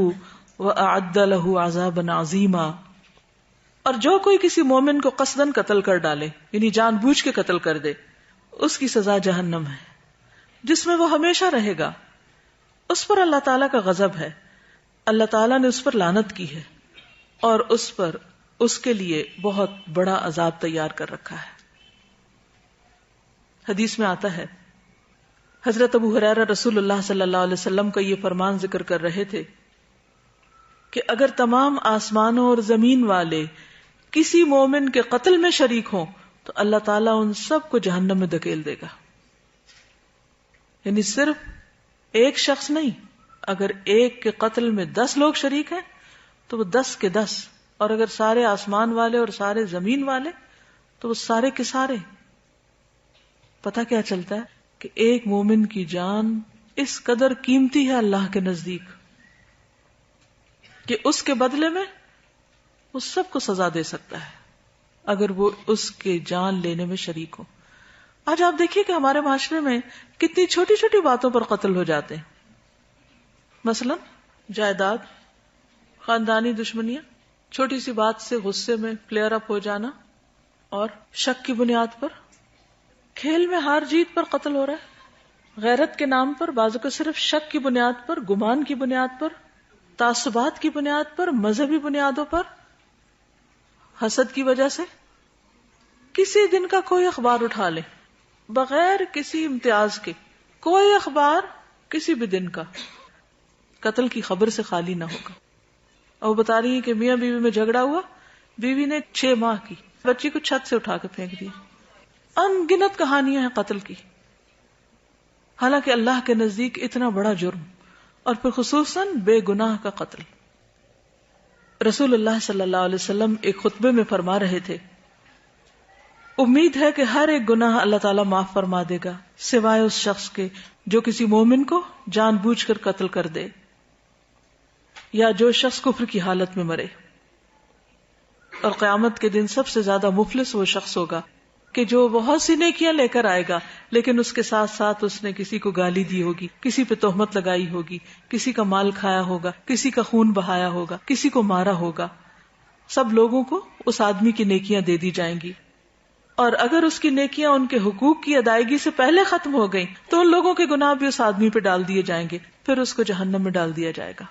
وَأَعَدَّ لَهُ عَذَابًا عَظِيمًا. اور جو کوئی کسی مومن کو قصداً قتل کر ڈالے یعنی جان بوجھ کے قتل کر دے اس کی سزا جہنم ہے جس میں وہ ہمیشہ رہے گا. اس پر اللہ تعالیٰ کا غضب ہے. اللہ تعالیٰ نے اس پر لعنت کی ہے اور اس پر اس کے لیے بہت بڑا عذاب تیار کر رکھا ہے. حدیث میں آتا ہے حضرت ابو ہریرہ رسول اللہ صلی اللہ علیہ وسلم کا یہ فرمان ذکر کر رہے تھے کہ اگر تمام آسمانوں اور زمین والے کسی مومن کے قتل میں شریک ہوں تو اللہ تعالیٰ ان سب کو جہنم میں دھکیل دے گا. یعنی صرف ایک شخص نہیں، اگر ایک کے قتل میں 10 لوگ شریک ہیں تو وہ 10 کے 10، اور اگر سارے آسمان والے اور سارے زمین والے تو وہ سارے کے سارے. پتہ کیا چلتا ہے کہ ایک مومن کی جان اس قدر قیمتی ہے اللہ کے نزدیک کہ اس کے بدلے میں وہ سب کو سزا دے سکتا ہے اگر وہ اس کے جان لینے میں شریک ہو. آج آپ دیکھیے کہ ہمارے معاشرے میں کتنی چھوٹی چھوٹی باتوں پر قتل ہو جاتے ہیں. مثلا جائیداد، خاندانی دشمنیاں، چھوٹی سی بات سے غصے میں فلیئر اپ ہو جانا، اور شک کی بنیاد پر کھیل میں ہار جیت پر قتل ہو رہا ہے، غیرت کے نام پر، بعض کو صرف شک کی بنیاد پر، گمان کی بنیاد پر، تعصبات کی بنیاد پر، مذہبی بنیادوں پر، حسد کی وجہ سے. کسی دن کا کوئی اخبار اٹھا لیں بغیر کسی امتیاز کے، کوئی اخبار کسی بھی دن کا قتل کی خبر سے خالی نہ ہوگا. اور بتا رہی ہیں کہ میاں بیوی میں جھگڑا ہوا، بیوی نے 6 ماہ کی بچی کو چھت سے اٹھا کے پھینک دیا. ان گنت کہانیاں ہیں قتل کی. حالانکہ اللہ کے نزدیک اتنا بڑا جرم، اور پھر خصوصاً بے گناہ کا قتل. رسول اللہ صلی اللہ علیہ وسلم ایک خطبے میں فرما رہے تھے امید ہے کہ ہر ایک گناہ اللہ تعالیٰ معاف فرما دے گا سوائے اس شخص کے جو کسی مومن کو جان بوجھ کر قتل کر دے، یا جو شخص کفر کی حالت میں مرے. اور قیامت کے دن سب سے زیادہ مفلس وہ شخص ہوگا کہ جو بہت سی نیکیاں لے کر آئے گا لیکن اس کے ساتھ ساتھ اس نے کسی کو گالی دی ہوگی، کسی پہ تہمت لگائی ہوگی، کسی کا مال کھایا ہوگا، کسی کا خون بہایا ہوگا، کسی کو مارا ہوگا. سب لوگوں کو اس آدمی کی نیکیاں دے دی جائیں گی، اور اگر اس کی نیکیاں ان کے حقوق کی ادائیگی سے پہلے ختم ہو گئیں تو ان لوگوں کے گناہ بھی اس آدمی پہ ڈال دیے جائیں گے، پھر اس کو جہنم میں ڈال دیا جائے گا.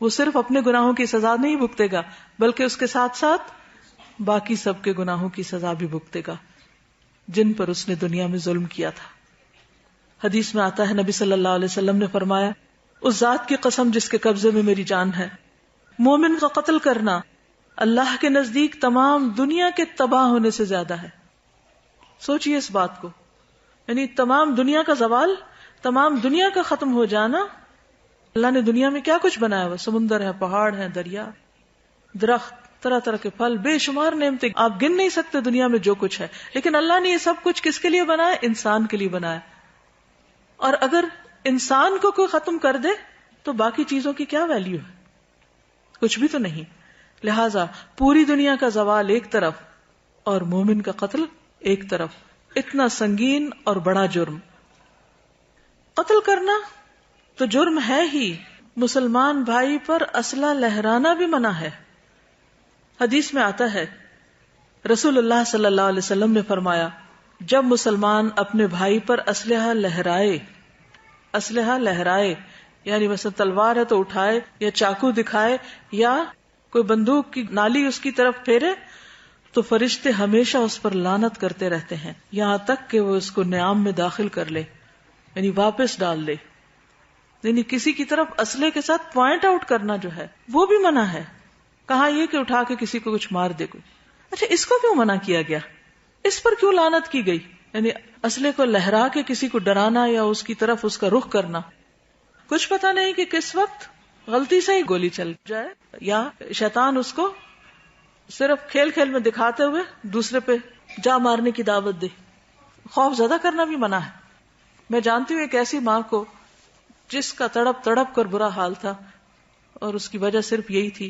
وہ صرف اپنے گناہوں کی سزا نہیں بھگتے گا بلکہ اس کے ساتھ ساتھ باقی سب کے گناہوں کی سزا بھی بھگتے گا جن پر اس نے دنیا میں ظلم کیا تھا. حدیث میں آتا ہے نبی صلی اللہ علیہ وسلم نے فرمایا اس ذات کی قسم جس کے قبضے میں میری جان ہے، مومن کا قتل کرنا اللہ کے نزدیک تمام دنیا کے تباہ ہونے سے زیادہ ہے. سوچئے اس بات کو، یعنی تمام دنیا کا زوال، تمام دنیا کا ختم ہو جانا. اللہ نے دنیا میں کیا کچھ بنایا ہوا، سمندر ہے، پہاڑ ہیں، دریا، درخت، طرح طرح کے پھل، بے شمار نعمتیں، آپ گن نہیں سکتے دنیا میں جو کچھ ہے. لیکن اللہ نے یہ سب کچھ کس کے لیے بنایا؟ انسان کے لیے بنایا. اور اگر انسان کو کوئی ختم کر دے تو باقی چیزوں کی کیا ویلیو ہے؟ کچھ بھی تو نہیں. لہذا پوری دنیا کا زوال ایک طرف اور مومن کا قتل ایک طرف، اتنا سنگین اور بڑا جرم. قتل کرنا تو جرم ہے ہی، مسلمان بھائی پر اسلحہ لہرانا بھی منع ہے. حدیث میں آتا ہے رسول اللہ صلی اللہ علیہ وسلم نے فرمایا جب مسلمان اپنے بھائی پر اسلحہ لہرائے یعنی مثلا تلوار ہے تو اٹھائے یا چاقو دکھائے یا کوئی بندوق کی نالی اس کی طرف پھیرے تو فرشتے ہمیشہ اس پر لعنت کرتے رہتے ہیں یہاں تک کہ وہ اس کو نیام میں داخل کر لے، یعنی واپس ڈال لے. یعنی کسی کی طرف اسلحے کے ساتھ پوائنٹ آؤٹ کرنا جو ہے وہ بھی منع ہے. کہاں یہ کہ اٹھا کے کسی کو کچھ مار دے کوئی. اچھا اس کو کیوں منع کیا گیا؟ اس پر کیوں لعنت کی گئی؟ یعنی اسلحے کو لہرا کے کسی کو ڈرانا یا اس کی طرف اس کا رخ کرنا. کچھ پتہ نہیں کہ کس وقت غلطی سے ہی گولی چل جائے یا شیطان اس کو صرف کھیل کھیل میں دکھاتے ہوئے دوسرے پہ جا مارنے کی دعوت دے. خوف زدہ کرنا بھی منع ہے. میں جانتی ہوں ایک ایسی ماں کو جس کا تڑپ تڑپ کر برا حال تھا، اور اس کی وجہ صرف یہی تھی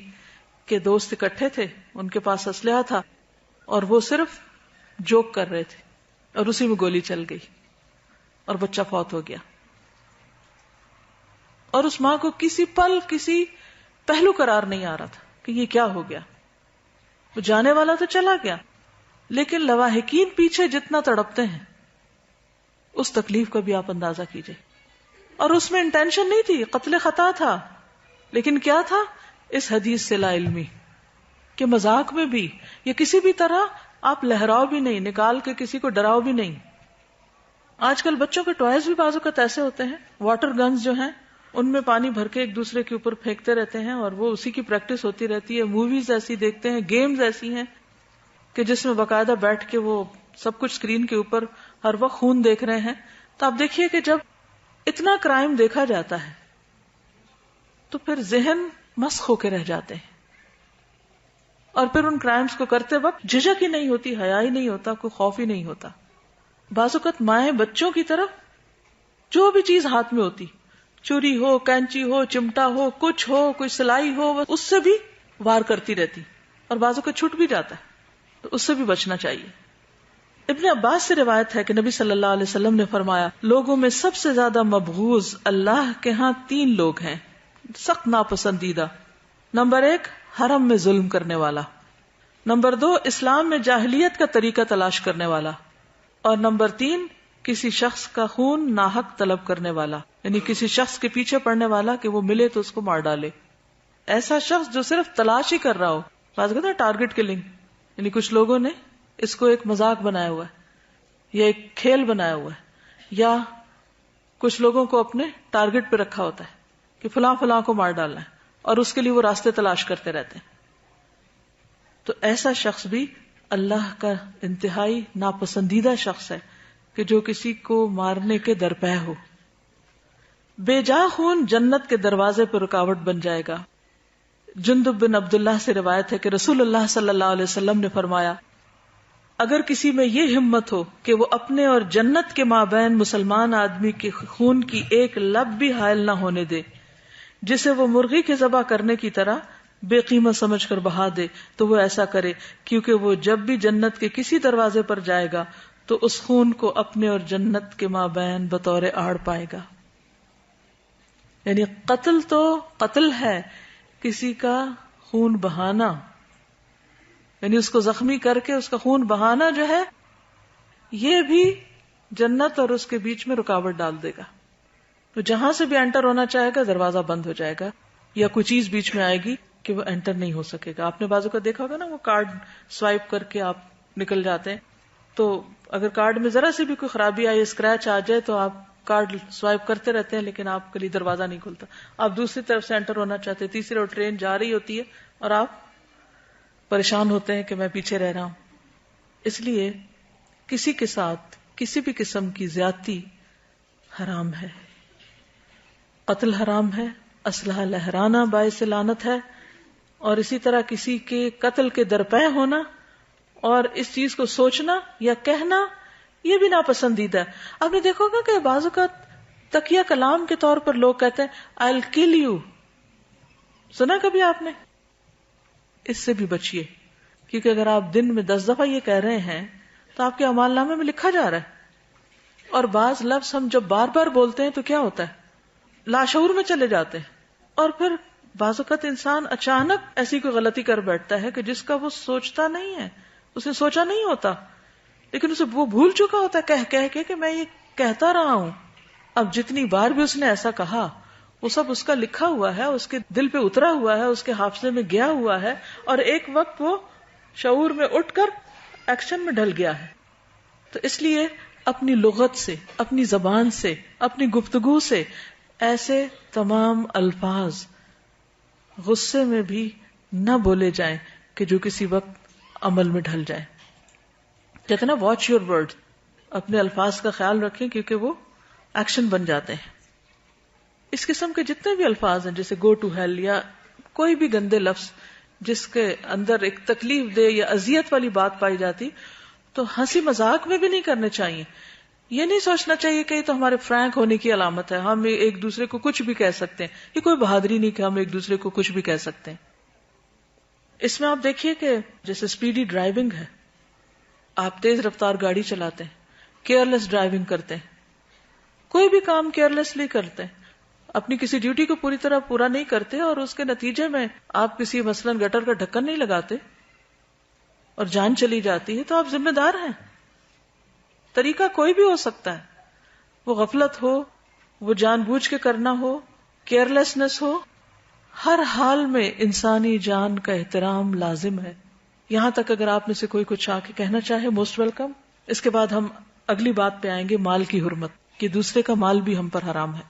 کہ دوست اکٹھے تھے، ان کے پاس اسلحہ تھا، اور وہ صرف جوک کر رہے تھے، اور اسی میں گولی چل گئی اور بچہ فوت ہو گیا. اور اس ماں کو کسی پل کسی پہلو قرار نہیں آ رہا تھا کہ یہ کیا ہو گیا. وہ جانے والا تو چلا گیا، لیکن لواحقین پیچھے جتنا تڑپتے ہیں اس تکلیف کا بھی آپ اندازہ کیجئے. اور اس میں انٹینشن نہیں تھی، قتل خطا تھا، لیکن کیا تھا؟ اس حدیث سے لا علمی کہ مذاق میں بھی یا کسی بھی طرح آپ لہراؤ بھی نہیں، نکال کے کسی کو ڈراؤ بھی نہیں. آج کل بچوں کے ٹوائز بھی بعض اوقات ایسے ہوتے ہیں، واٹر گنز جو ہیں ان میں پانی بھر کے ایک دوسرے کے اوپر پھینکتے رہتے ہیں، اور وہ اسی کی پریکٹس ہوتی رہتی ہے. موویز ایسی دیکھتے ہیں، گیمز ایسی ہیں کہ جس میں باقاعدہ بیٹھ کے وہ سب کچھ اسکرین کے اوپر ہر وقت خون دیکھ رہے ہیں. تو آپ دیکھیے کہ جب اتنا کرائم دیکھا جاتا ہے تو پھر ذہن مسخ ہو کے رہ جاتے ہیں، اور پھر ان کرائمز کو کرتے وقت جھجک ہی نہیں ہوتی، حیا ہی نہیں ہوتا، کوئی خوف ہی نہیں ہوتا. بعض اوقات مائیں بچوں کی طرف جو بھی چیز ہاتھ میں ہوتی، چوری ہو، کینچی ہو، چمٹا ہو، کچھ ہو، کوئی سلائی ہو، اس سے بھی وار کرتی رہتی، اور بعض اوقات چھٹ بھی جاتا ہے، تو اس سے بھی بچنا چاہیے. ابن عباس سے روایت ہے کہ نبی صلی اللہ علیہ وسلم نے فرمایا، لوگوں میں سب سے زیادہ مبغوض اللہ کے ہاں 3 لوگ ہیں، سخت ناپسندیدہ. نمبر 1 حرم میں ظلم کرنے والا، نمبر 2 اسلام میں جاہلیت کا طریقہ تلاش کرنے والا، اور نمبر 3 کسی شخص کا خون ناحق طلب کرنے والا، یعنی کسی شخص کے پیچھے پڑنے والا کہ وہ ملے تو اس کو مار ڈالے. ایسا شخص جو صرف تلاش ہی کر رہا ہو. بات کہتے ہیں ٹارگٹ کلنگ، یعنی کچھ لوگوں نے اس کو ایک مذاق بنایا ہوا ہے یا ایک کھیل بنایا ہوا ہے، یا کچھ لوگوں کو اپنے ٹارگٹ پہ رکھا ہوتا ہے کہ فلاں فلاں کو مار ڈالنا ہے، اور اس کے لیے وہ راستے تلاش کرتے رہتے ہیں. تو ایسا شخص بھی اللہ کا انتہائی ناپسندیدہ شخص ہے کہ جو کسی کو مارنے کے درپے ہو. بے جا خون جنت کے دروازے پر رکاوٹ بن جائے گا. جندب بن عبداللہ سے روایت ہے کہ رسول اللہ صلی اللہ علیہ وسلم نے فرمایا، اگر کسی میں یہ ہمت ہو کہ وہ اپنے اور جنت کے مابین مسلمان آدمی کے خون کی ایک لب بھی حائل نہ ہونے دے، جسے وہ مرغی کے ذبح کرنے کی طرح بے قیمت سمجھ کر بہا دے، تو وہ ایسا کرے، کیونکہ وہ جب بھی جنت کے کسی دروازے پر جائے گا تو اس خون کو اپنے اور جنت کے مابین بطور آڑ پائے گا. یعنی قتل تو قتل ہے، کسی کا خون بہانا، یعنی اس کو زخمی کر کے اس کا خون بہانا جو ہے، یہ بھی جنت اور اس کے بیچ میں رکاوٹ ڈال دے گا. تو جہاں سے بھی انٹر ہونا چاہے گا دروازہ بند ہو جائے گا، یا کوئی چیز بیچ میں آئے گی کہ وہ انٹر نہیں ہو سکے گا. آپ نے بازو کا دیکھا ہوگا نا، وہ کارڈ سوائپ کر کے آپ نکل جاتے ہیں، تو اگر کارڈ میں ذرا سی بھی کوئی خرابی آئی، اسکریچ آ جائے، تو آپ کارڈ سوائپ کرتے رہتے ہیں، لیکن آپ کے لیے دروازہ نہیں کھلتا. آپ دوسری طرف سے انٹر ہونا چاہتے ہیں، تیسری اور ٹرین جا رہی ہوتی ہے، اور آپ پریشان ہوتے ہیں کہ میں پیچھے رہ رہا ہوں. اس لیے کسی کے ساتھ کسی بھی قسم کی زیادتی حرام ہے. قتل حرام ہے، اسلحہ لہرانا باعث لعنت ہے، اور اسی طرح کسی کے قتل کے درپے ہونا اور اس چیز کو سوچنا یا کہنا، یہ بھی ناپسندیدہ ہے. آپ نے دیکھا ہوگا کہ بعض اوقات تکیہ کلام کے طور پر لوگ کہتے ہیں I'll kill you. سنا کبھی آپ نے؟ اس سے بھی بچیے، کیونکہ اگر آپ دن میں 10 دفعہ یہ کہہ رہے ہیں تو آپ کے اعمال نامے میں لکھا جا رہا ہے. اور بعض لفظ ہم جب بار بار بولتے ہیں تو کیا ہوتا ہے، لاشعور میں چلے جاتے ہیں، اور پھر بعض اوقات انسان اچانک ایسی کوئی غلطی کر بیٹھتا ہے کہ جس کا وہ سوچتا نہیں ہے، اسے سوچا نہیں ہوتا، لیکن اسے وہ بھول چکا ہوتا ہے کہہ کے کہ میں یہ کہتا رہا ہوں. اب جتنی بار بھی اس نے ایسا کہا، وہ سب اس کا لکھا ہوا ہے، اس کے دل پہ اترا ہوا ہے، اس کے حافظے میں گیا ہوا ہے، اور ایک وقت وہ شعور میں اٹھ کر ایکشن میں ڈھل گیا ہے. تو اس لیے اپنی لغت سے، اپنی زبان سے، اپنی گفتگو سے ایسے تمام الفاظ غصے میں بھی نہ بولے جائیں کہ جو کسی وقت عمل میں ڈھل جائیں. کہتے ہیں نا واچ یور ورڈ، اپنے الفاظ کا خیال رکھیں کیونکہ وہ ایکشن بن جاتے ہیں. اس قسم کے جتنے بھی الفاظ ہیں، جیسے گو ٹو ہیل یا کوئی بھی گندے لفظ، جس کے اندر ایک تکلیف دہ یا اذیت والی بات پائی جاتی تو ہنسی مذاق میں بھی نہیں کرنے چاہیے. یہ نہیں سوچنا چاہیے کہ یہ تو ہمارے فرینک ہونے کی علامت ہے, ہم ایک دوسرے کو کچھ بھی کہہ سکتے ہیں. یہ کوئی بہادری نہیں کہ ہم ایک دوسرے کو کچھ بھی کہہ سکتے ہیں. اس میں آپ دیکھیے کہ جیسے اسپیڈی ڈرائیونگ ہے, آپ تیز رفتار گاڑی چلاتے ہیں, کیئرلیس ڈرائیونگ کرتے ہیں, کوئی بھی کام کیئرلیسلی کرتے ہیں, اپنی کسی ڈیوٹی کو پوری طرح پورا نہیں کرتے اور اس کے نتیجے میں آپ کسی مثلاً گٹر کا ڈھکن نہیں لگاتے اور جان چلی جاتی ہے, تو آپ ذمہ دار ہیں. طریقہ کوئی بھی ہو سکتا ہے, وہ غفلت ہو, وہ جان بوجھ کے کرنا ہو, کیئرلیسنس ہو, ہر حال میں انسانی جان کا احترام لازم ہے. یہاں تک اگر آپ میں سے کوئی کچھ آ کے کہنا چاہے, موسٹ ویلکم. اس کے بعد ہم اگلی بات پہ آئیں گے, مال کی حرمت, کہ دوسرے کا مال بھی ہم پر حرام ہے.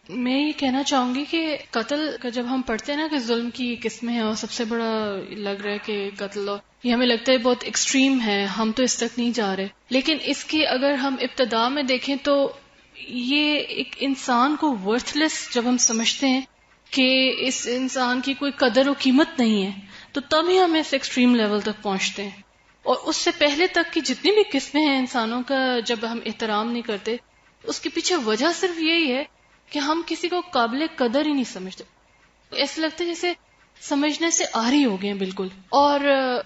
میں یہ کہنا چاہوں گی کہ قتل کا جب ہم پڑھتے ہیں نا کہ ظلم کی قسمیں ہیں, اور سب سے بڑا لگ رہا ہے کہ قتل, یہ ہمیں لگتا ہے بہت ایکسٹریم ہے, ہم تو اس تک نہیں جا رہے, لیکن اس کی اگر ہم ابتدا میں دیکھیں تو یہ ایک انسان کو ورتھ لیس جب ہم سمجھتے ہیں کہ اس انسان کی کوئی قدر و قیمت نہیں ہے, تو تب ہی ہم اس ایکسٹریم لیول تک پہنچتے ہیں. اور اس سے پہلے تک کی جتنی بھی قسمیں ہیں انسانوں کا جب ہم احترام نہیں کرتے, اس کے پیچھے وجہ صرف یہی ہے کہ ہم کسی کو قابل قدر ہی نہیں سمجھتے. ایسا لگتا ہے جیسے سمجھنے سے آری ہو گئے ہیں بالکل. اور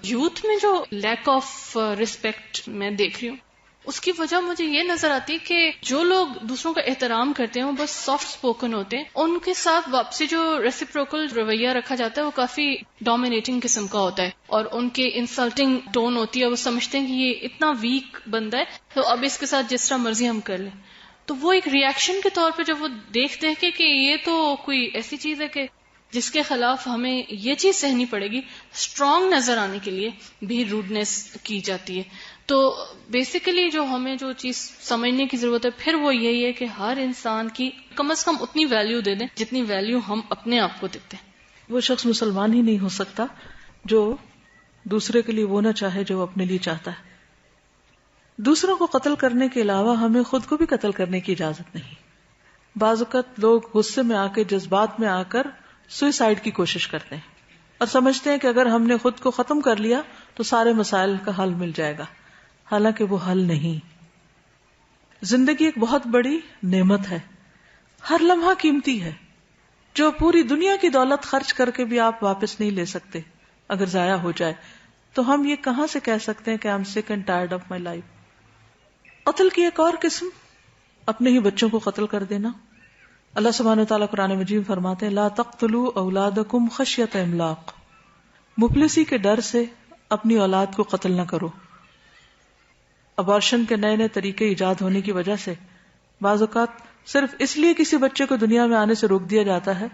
یوتھ میں جو لیک آف ریسپیکٹ میں دیکھ رہی ہوں, اس کی وجہ مجھے یہ نظر آتی کہ جو لوگ دوسروں کا احترام کرتے ہیں وہ بس سافٹ اسپوکن ہوتے ہیں, ان کے ساتھ واپسی جو ریسیپروکل رویہ رکھا جاتا ہے وہ کافی ڈومینیٹنگ قسم کا ہوتا ہے, اور ان کے انسلٹنگ ٹون ہوتی ہے. وہ سمجھتے ہیں کہ یہ اتنا ویک بندہ ہے تو اب اس کے ساتھ جس طرح مرضی ہم کر لیں. تو وہ ایک ریئیکشن کے طور پہ جب وہ دیکھتے ہیں کہ یہ تو کوئی ایسی چیز ہے کہ جس کے خلاف ہمیں یہ چیز سہنی پڑے گی, اسٹرانگ نظر آنے کے لیے بھی روڈنیس کی جاتی ہے. تو بیسیکلی جو ہمیں جو چیز سمجھنے کی ضرورت ہے پھر وہ یہی ہے کہ ہر انسان کی کم از کم اتنی ویلیو دے دیں جتنی ویلیو ہم اپنے آپ کو دیتے ہیں. وہ شخص مسلمان ہی نہیں ہو سکتا جو دوسرے کے لیے وہ نہ چاہے جو وہ اپنے لیے چاہتا ہے. دوسروں کو قتل کرنے کے علاوہ ہمیں خود کو بھی قتل کرنے کی اجازت نہیں. بعض اوقات لوگ غصے میں آ کے, جذبات میں آ کر سوئسائڈ کی کوشش کرتے ہیں اور سمجھتے ہیں کہ اگر ہم نے خود کو ختم کر لیا تو سارے مسائل کا حل مل جائے گا, حالانکہ وہ حل نہیں. زندگی ایک بہت بڑی نعمت ہے, ہر لمحہ قیمتی ہے, جو پوری دنیا کی دولت خرچ کر کے بھی آپ واپس نہیں لے سکتے. اگر ضائع ہو جائے تو ہم یہ کہاں سے کہہ سکتے ہیں کہ I'm sick and tired of my life. قتل کی ایک اور قسم اپنے ہی بچوں کو قتل کر دینا. اللہ سبحانہ وتعالیٰ قرآن مجید فرماتے ہیں لا تقتلوا اولادکم خشیۃ املاق, مفلسی کے ڈر سے اپنی اولاد کو قتل نہ کرو. ابارشن کے نئے نئے طریقے ایجاد ہونے کی وجہ سے بعض اوقات صرف اس لیے کسی بچے کو دنیا میں آنے سے روک دیا جاتا ہے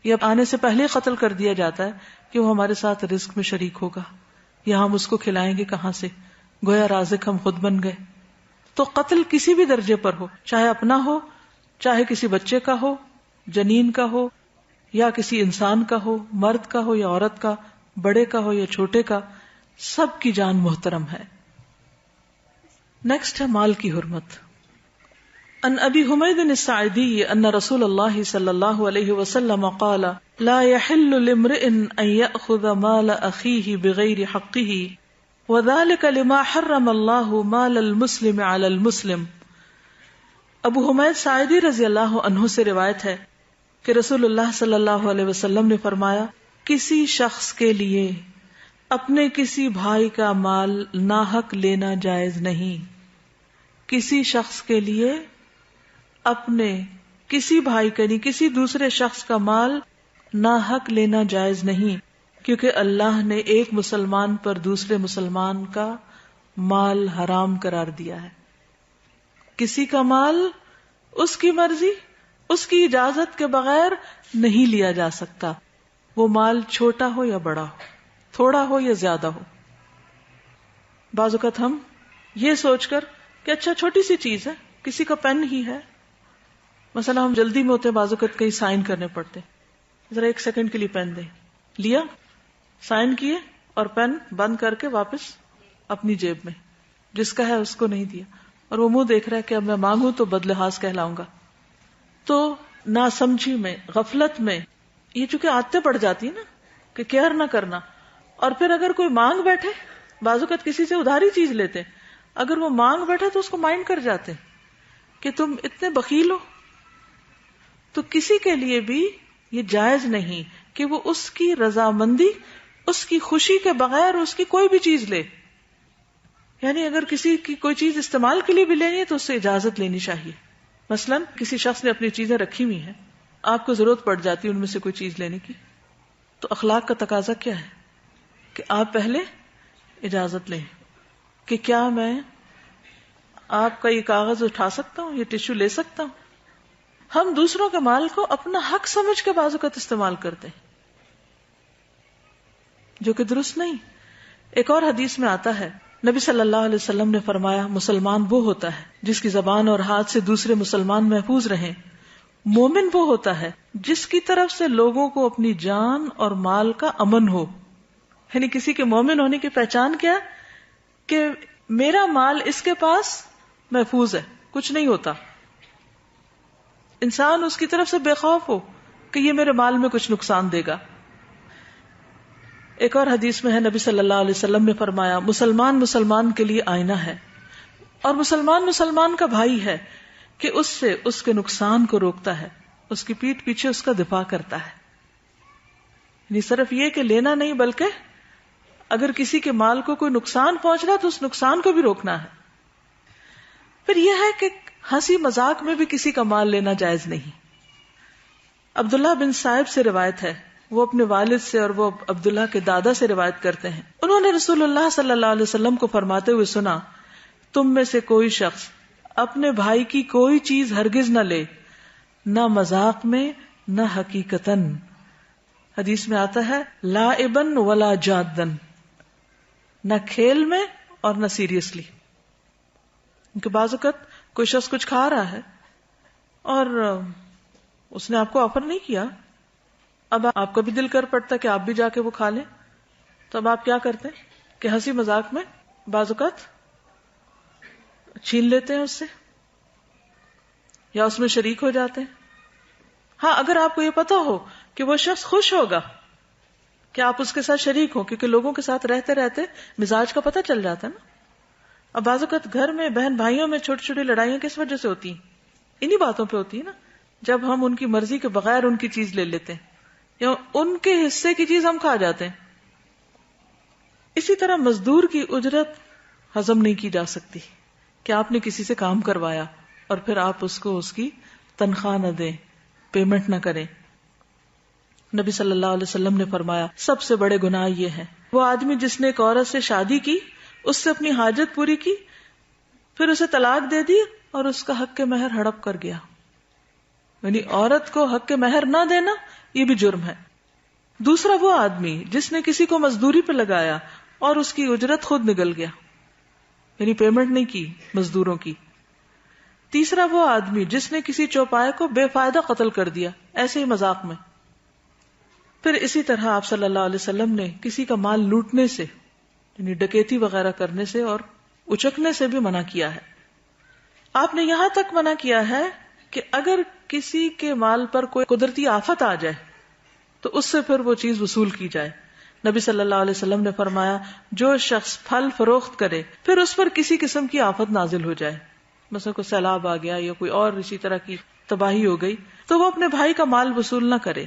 یا آنے سے پہلے قتل کر دیا جاتا ہے کہ وہ ہمارے ساتھ رزق میں شریک ہوگا, یا ہم اس کو کھلائیں گے کہاں سے, گویا رازق ہم خود بن گئے. تو قتل کسی بھی درجے پر ہو, چاہے اپنا ہو, چاہے کسی بچے کا ہو, جنین کا ہو, یا کسی انسان کا ہو, مرد کا ہو یا عورت کا, بڑے کا ہو یا چھوٹے کا, سب کی جان محترم ہے. نیکسٹ ہے مال کی حرمت. ان ابی حمید الساعدی ان رسول اللہ صلی اللہ علیہ وسلم قال لا يحل لامرئ ان يأخذ مال اخیہ بغیر حقہ وذلك لما حرم اللہ مال المسلم علی المسلم. ابو حمید ساعدی رضی اللہ عنہ سے روایت ہے کہ رسول اللہ صلی اللہ علیہ وسلم نے فرمایا, کسی شخص کے لیے اپنے کسی بھائی کا مال ناحق لینا جائز نہیں. کسی شخص کے لیے اپنے کسی بھائی کا نہیں, کسی دوسرے شخص کا مال ناحق لینا جائز نہیں, کیونکہ اللہ نے ایک مسلمان پر دوسرے مسلمان کا مال حرام قرار دیا ہے. کسی کا مال اس کی مرضی, اس کی اجازت کے بغیر نہیں لیا جا سکتا, وہ مال چھوٹا ہو یا بڑا ہو, تھوڑا ہو یا زیادہ ہو. بعض اوقات ہم یہ سوچ کر کہ اچھا چھوٹی سی چیز ہے, کسی کا پین ہی ہے, مثلا ہم جلدی میں ہوتے, بعض اوقات کہیں سائن کرنے پڑتے, ذرا 1 سیکنڈ کے لیے پین دیں, لیا, سائن کیے اور پین بند کر کے واپس اپنی جیب میں, جس کا ہے اس کو نہیں دیا, اور وہ منہ دیکھ رہا ہے کہ اب میں مانگوں تو بدلحاظ کہلاؤں گا. تو ناسمجھی میں, غفلت میں, یہ چونکہ عادتیں پڑ جاتی ہیں نا کہ کیئر نہ کرنا, اور پھر اگر کوئی مانگ بیٹھے، بعض اوقات کسی سے ادھاری چیز لیتے، اگر وہ مانگ بیٹھے تو اس کو مائنڈ کر جاتے کہ تم اتنے بخیل ہو. تو کسی کے لیے بھی یہ جائز نہیں کہ وہ اس کی رضامندی، اس کی خوشی کے بغیر اس کی کوئی بھی چیز لے. یعنی اگر کسی کی کوئی چیز استعمال کے لیے بھی لینی ہے تو اس سے اجازت لینی چاہیے. مثلا کسی شخص نے اپنی چیزیں رکھی ہوئی ہیں، آپ کو ضرورت پڑ جاتی ہے ان میں سے کوئی چیز لینے کی، تو اخلاق کا تقاضا کیا ہے کہ آپ پہلے اجازت لیں کہ کیا میں آپ کا یہ کاغذ اٹھا سکتا ہوں، یہ ٹشو لے سکتا ہوں. ہم دوسروں کے مال کو اپنا حق سمجھ کے بعض اوقات استعمال کرتے ہیں جو کہ درست نہیں. ایک اور حدیث میں آتا ہے، نبی صلی اللہ علیہ وسلم نے فرمایا، مسلمان وہ ہوتا ہے جس کی زبان اور ہاتھ سے دوسرے مسلمان محفوظ رہیں. مومن وہ ہوتا ہے جس کی طرف سے لوگوں کو اپنی جان اور مال کا امن ہو. یعنی کسی کے مومن ہونے کی پہچان کیا کہ میرا مال اس کے پاس محفوظ ہے، کچھ نہیں ہوتا. انسان اس کی طرف سے بے خوف ہو کہ یہ میرے مال میں کچھ نقصان دے گا. ایک اور حدیث میں ہے، نبی صلی اللہ علیہ وسلم نے فرمایا، مسلمان مسلمان کے لیے آئینہ ہے اور مسلمان مسلمان کا بھائی ہے کہ اس سے اس کے نقصان کو روکتا ہے، اس کی پیٹھ پیچھے اس کا دفاع کرتا ہے. یعنی صرف یہ کہ لینا نہیں، بلکہ اگر کسی کے مال کو کوئی نقصان پہنچ رہا تو اس نقصان کو بھی روکنا ہے. پھر یہ ہے کہ ہنسی مذاق میں بھی کسی کا مال لینا جائز نہیں. عبداللہ بن صائب سے روایت ہے، وہ اپنے والد سے اور وہ عبداللہ کے دادا سے روایت کرتے ہیں، انہوں نے رسول اللہ صلی اللہ علیہ وسلم کو فرماتے ہوئے سنا، تم میں سے کوئی شخص اپنے بھائی کی کوئی چیز ہرگز نہ لے، نہ مذاق میں نہ حقیقتاً. حدیث میں آتا ہے لائبن ولا جادن، نہ کھیل میں اور نہ سیریسلی. کیونکہ بعض اوقات کوئی شخص کچھ کھا رہا ہے اور اس نے آپ کو آفر نہیں کیا، اب آپ کا بھی دل کر پڑتا کہ آپ بھی جا کے وہ کھا لیں، تو اب آپ کیا کرتے ہیں کہ ہنسی مذاق میں بعض اوقات چھین لیتے ہیں اس سے یا اس میں شریک ہو جاتے ہیں. ہاں اگر آپ کو یہ پتا ہو کہ وہ شخص خوش ہوگا کہ آپ اس کے ساتھ شریک ہوں، کیونکہ لوگوں کے ساتھ رہتے رہتے مزاج کا پتہ چل جاتا ہے نا. اب بعض اوقات گھر میں بہن بھائیوں میں چھوٹی چھوٹی لڑائیاں کس وجہ سے ہوتی ہیں؟ انہی باتوں پہ ہوتی ہے نا، جب ہم ان کی مرضی کے بغیر ان کی چیز لے لیتے ہیں یا ان کے حصے کی چیز ہم کھا جاتے ہیں. اسی طرح مزدور کی اجرت ہضم نہیں کی جا سکتی کہ آپ نے کسی سے کام کروایا اور پھر آپ اس کو اس کی تنخواہ نہ دیں، پیمنٹ نہ کریں. نبی صلی اللہ علیہ وسلم نے فرمایا، سب سے بڑے گناہ یہ ہیں، وہ آدمی جس نے ایک عورت سے شادی کی، اس سے اپنی حاجت پوری کی، پھر اسے طلاق دے دی اور اس کا حق کے مہر ہڑپ کر گیا. یعنی عورت کو حق کے مہر نہ دینا یہ بھی جرم ہے. دوسرا وہ آدمی جس نے کسی کو مزدوری پہ لگایا اور اس کی اجرت خود نگل گیا، یعنی پیمنٹ نہیں کی مزدوروں کی. تیسرا وہ آدمی جس نے کسی چوپائے کو بے فائدہ قتل کر دیا، ایسے ہی مذاق میں. پھر اسی طرح آپ صلی اللہ علیہ وسلم نے کسی کا مال لوٹنے سے، یعنی ڈکیتی وغیرہ کرنے سے اور اچکنے سے بھی منع کیا ہے. آپ نے یہاں تک منع کیا ہے کہ اگر کسی کے مال پر کوئی قدرتی آفت آ جائے تو اس سے پھر وہ چیز وصول کی جائے. نبی صلی اللہ علیہ وسلم نے فرمایا، جو شخص پھل فروخت کرے پھر اس پر کسی قسم کی آفت نازل ہو جائے، مثلا کوئی سیلاب آ گیا یا کوئی اور اسی طرح کی تباہی ہو گئی، تو وہ اپنے بھائی کا مال وصول نہ کرے.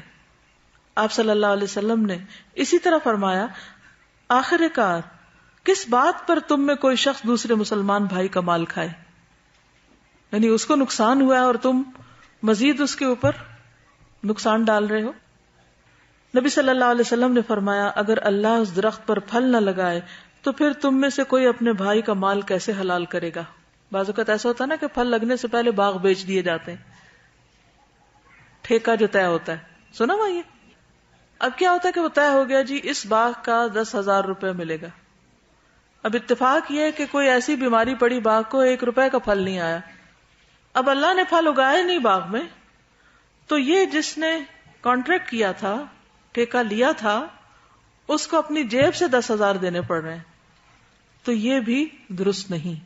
آپ صلی اللہ علیہ وسلم نے اسی طرح فرمایا، آخر کار کس بات پر تم میں کوئی شخص دوسرے مسلمان بھائی کا مال کھائے؟ یعنی اس کو نقصان ہوا ہے اور تم مزید اس کے اوپر نقصان ڈال رہے ہو. نبی صلی اللہ علیہ وسلم نے فرمایا، اگر اللہ اس درخت پر پھل نہ لگائے تو پھر تم میں سے کوئی اپنے بھائی کا مال کیسے حلال کرے گا؟ بعض اوقات ایسا ہوتا ہے نا کہ پھل لگنے سے پہلے باغ بیچ دیے جاتے ہیں، ٹھیکہ جو طے ہوتا ہے، سنا ہوا یہ؟ اب کیا ہوتا ہے کہ وہ طے ہو گیا، جی اس باغ کا 10,000 روپے ملے گا. اب اتفاق یہ ہے کہ کوئی ایسی بیماری پڑی باغ کو 1 روپے کا پھل نہیں آیا. اب اللہ نے پھل اگائے نہیں باغ میں، تو یہ جس نے کانٹریکٹ کیا تھا، ٹھیکہ لیا تھا، اس کو اپنی جیب سے 10,000 دینے پڑ رہے ہیں، تو یہ بھی درست نہیں.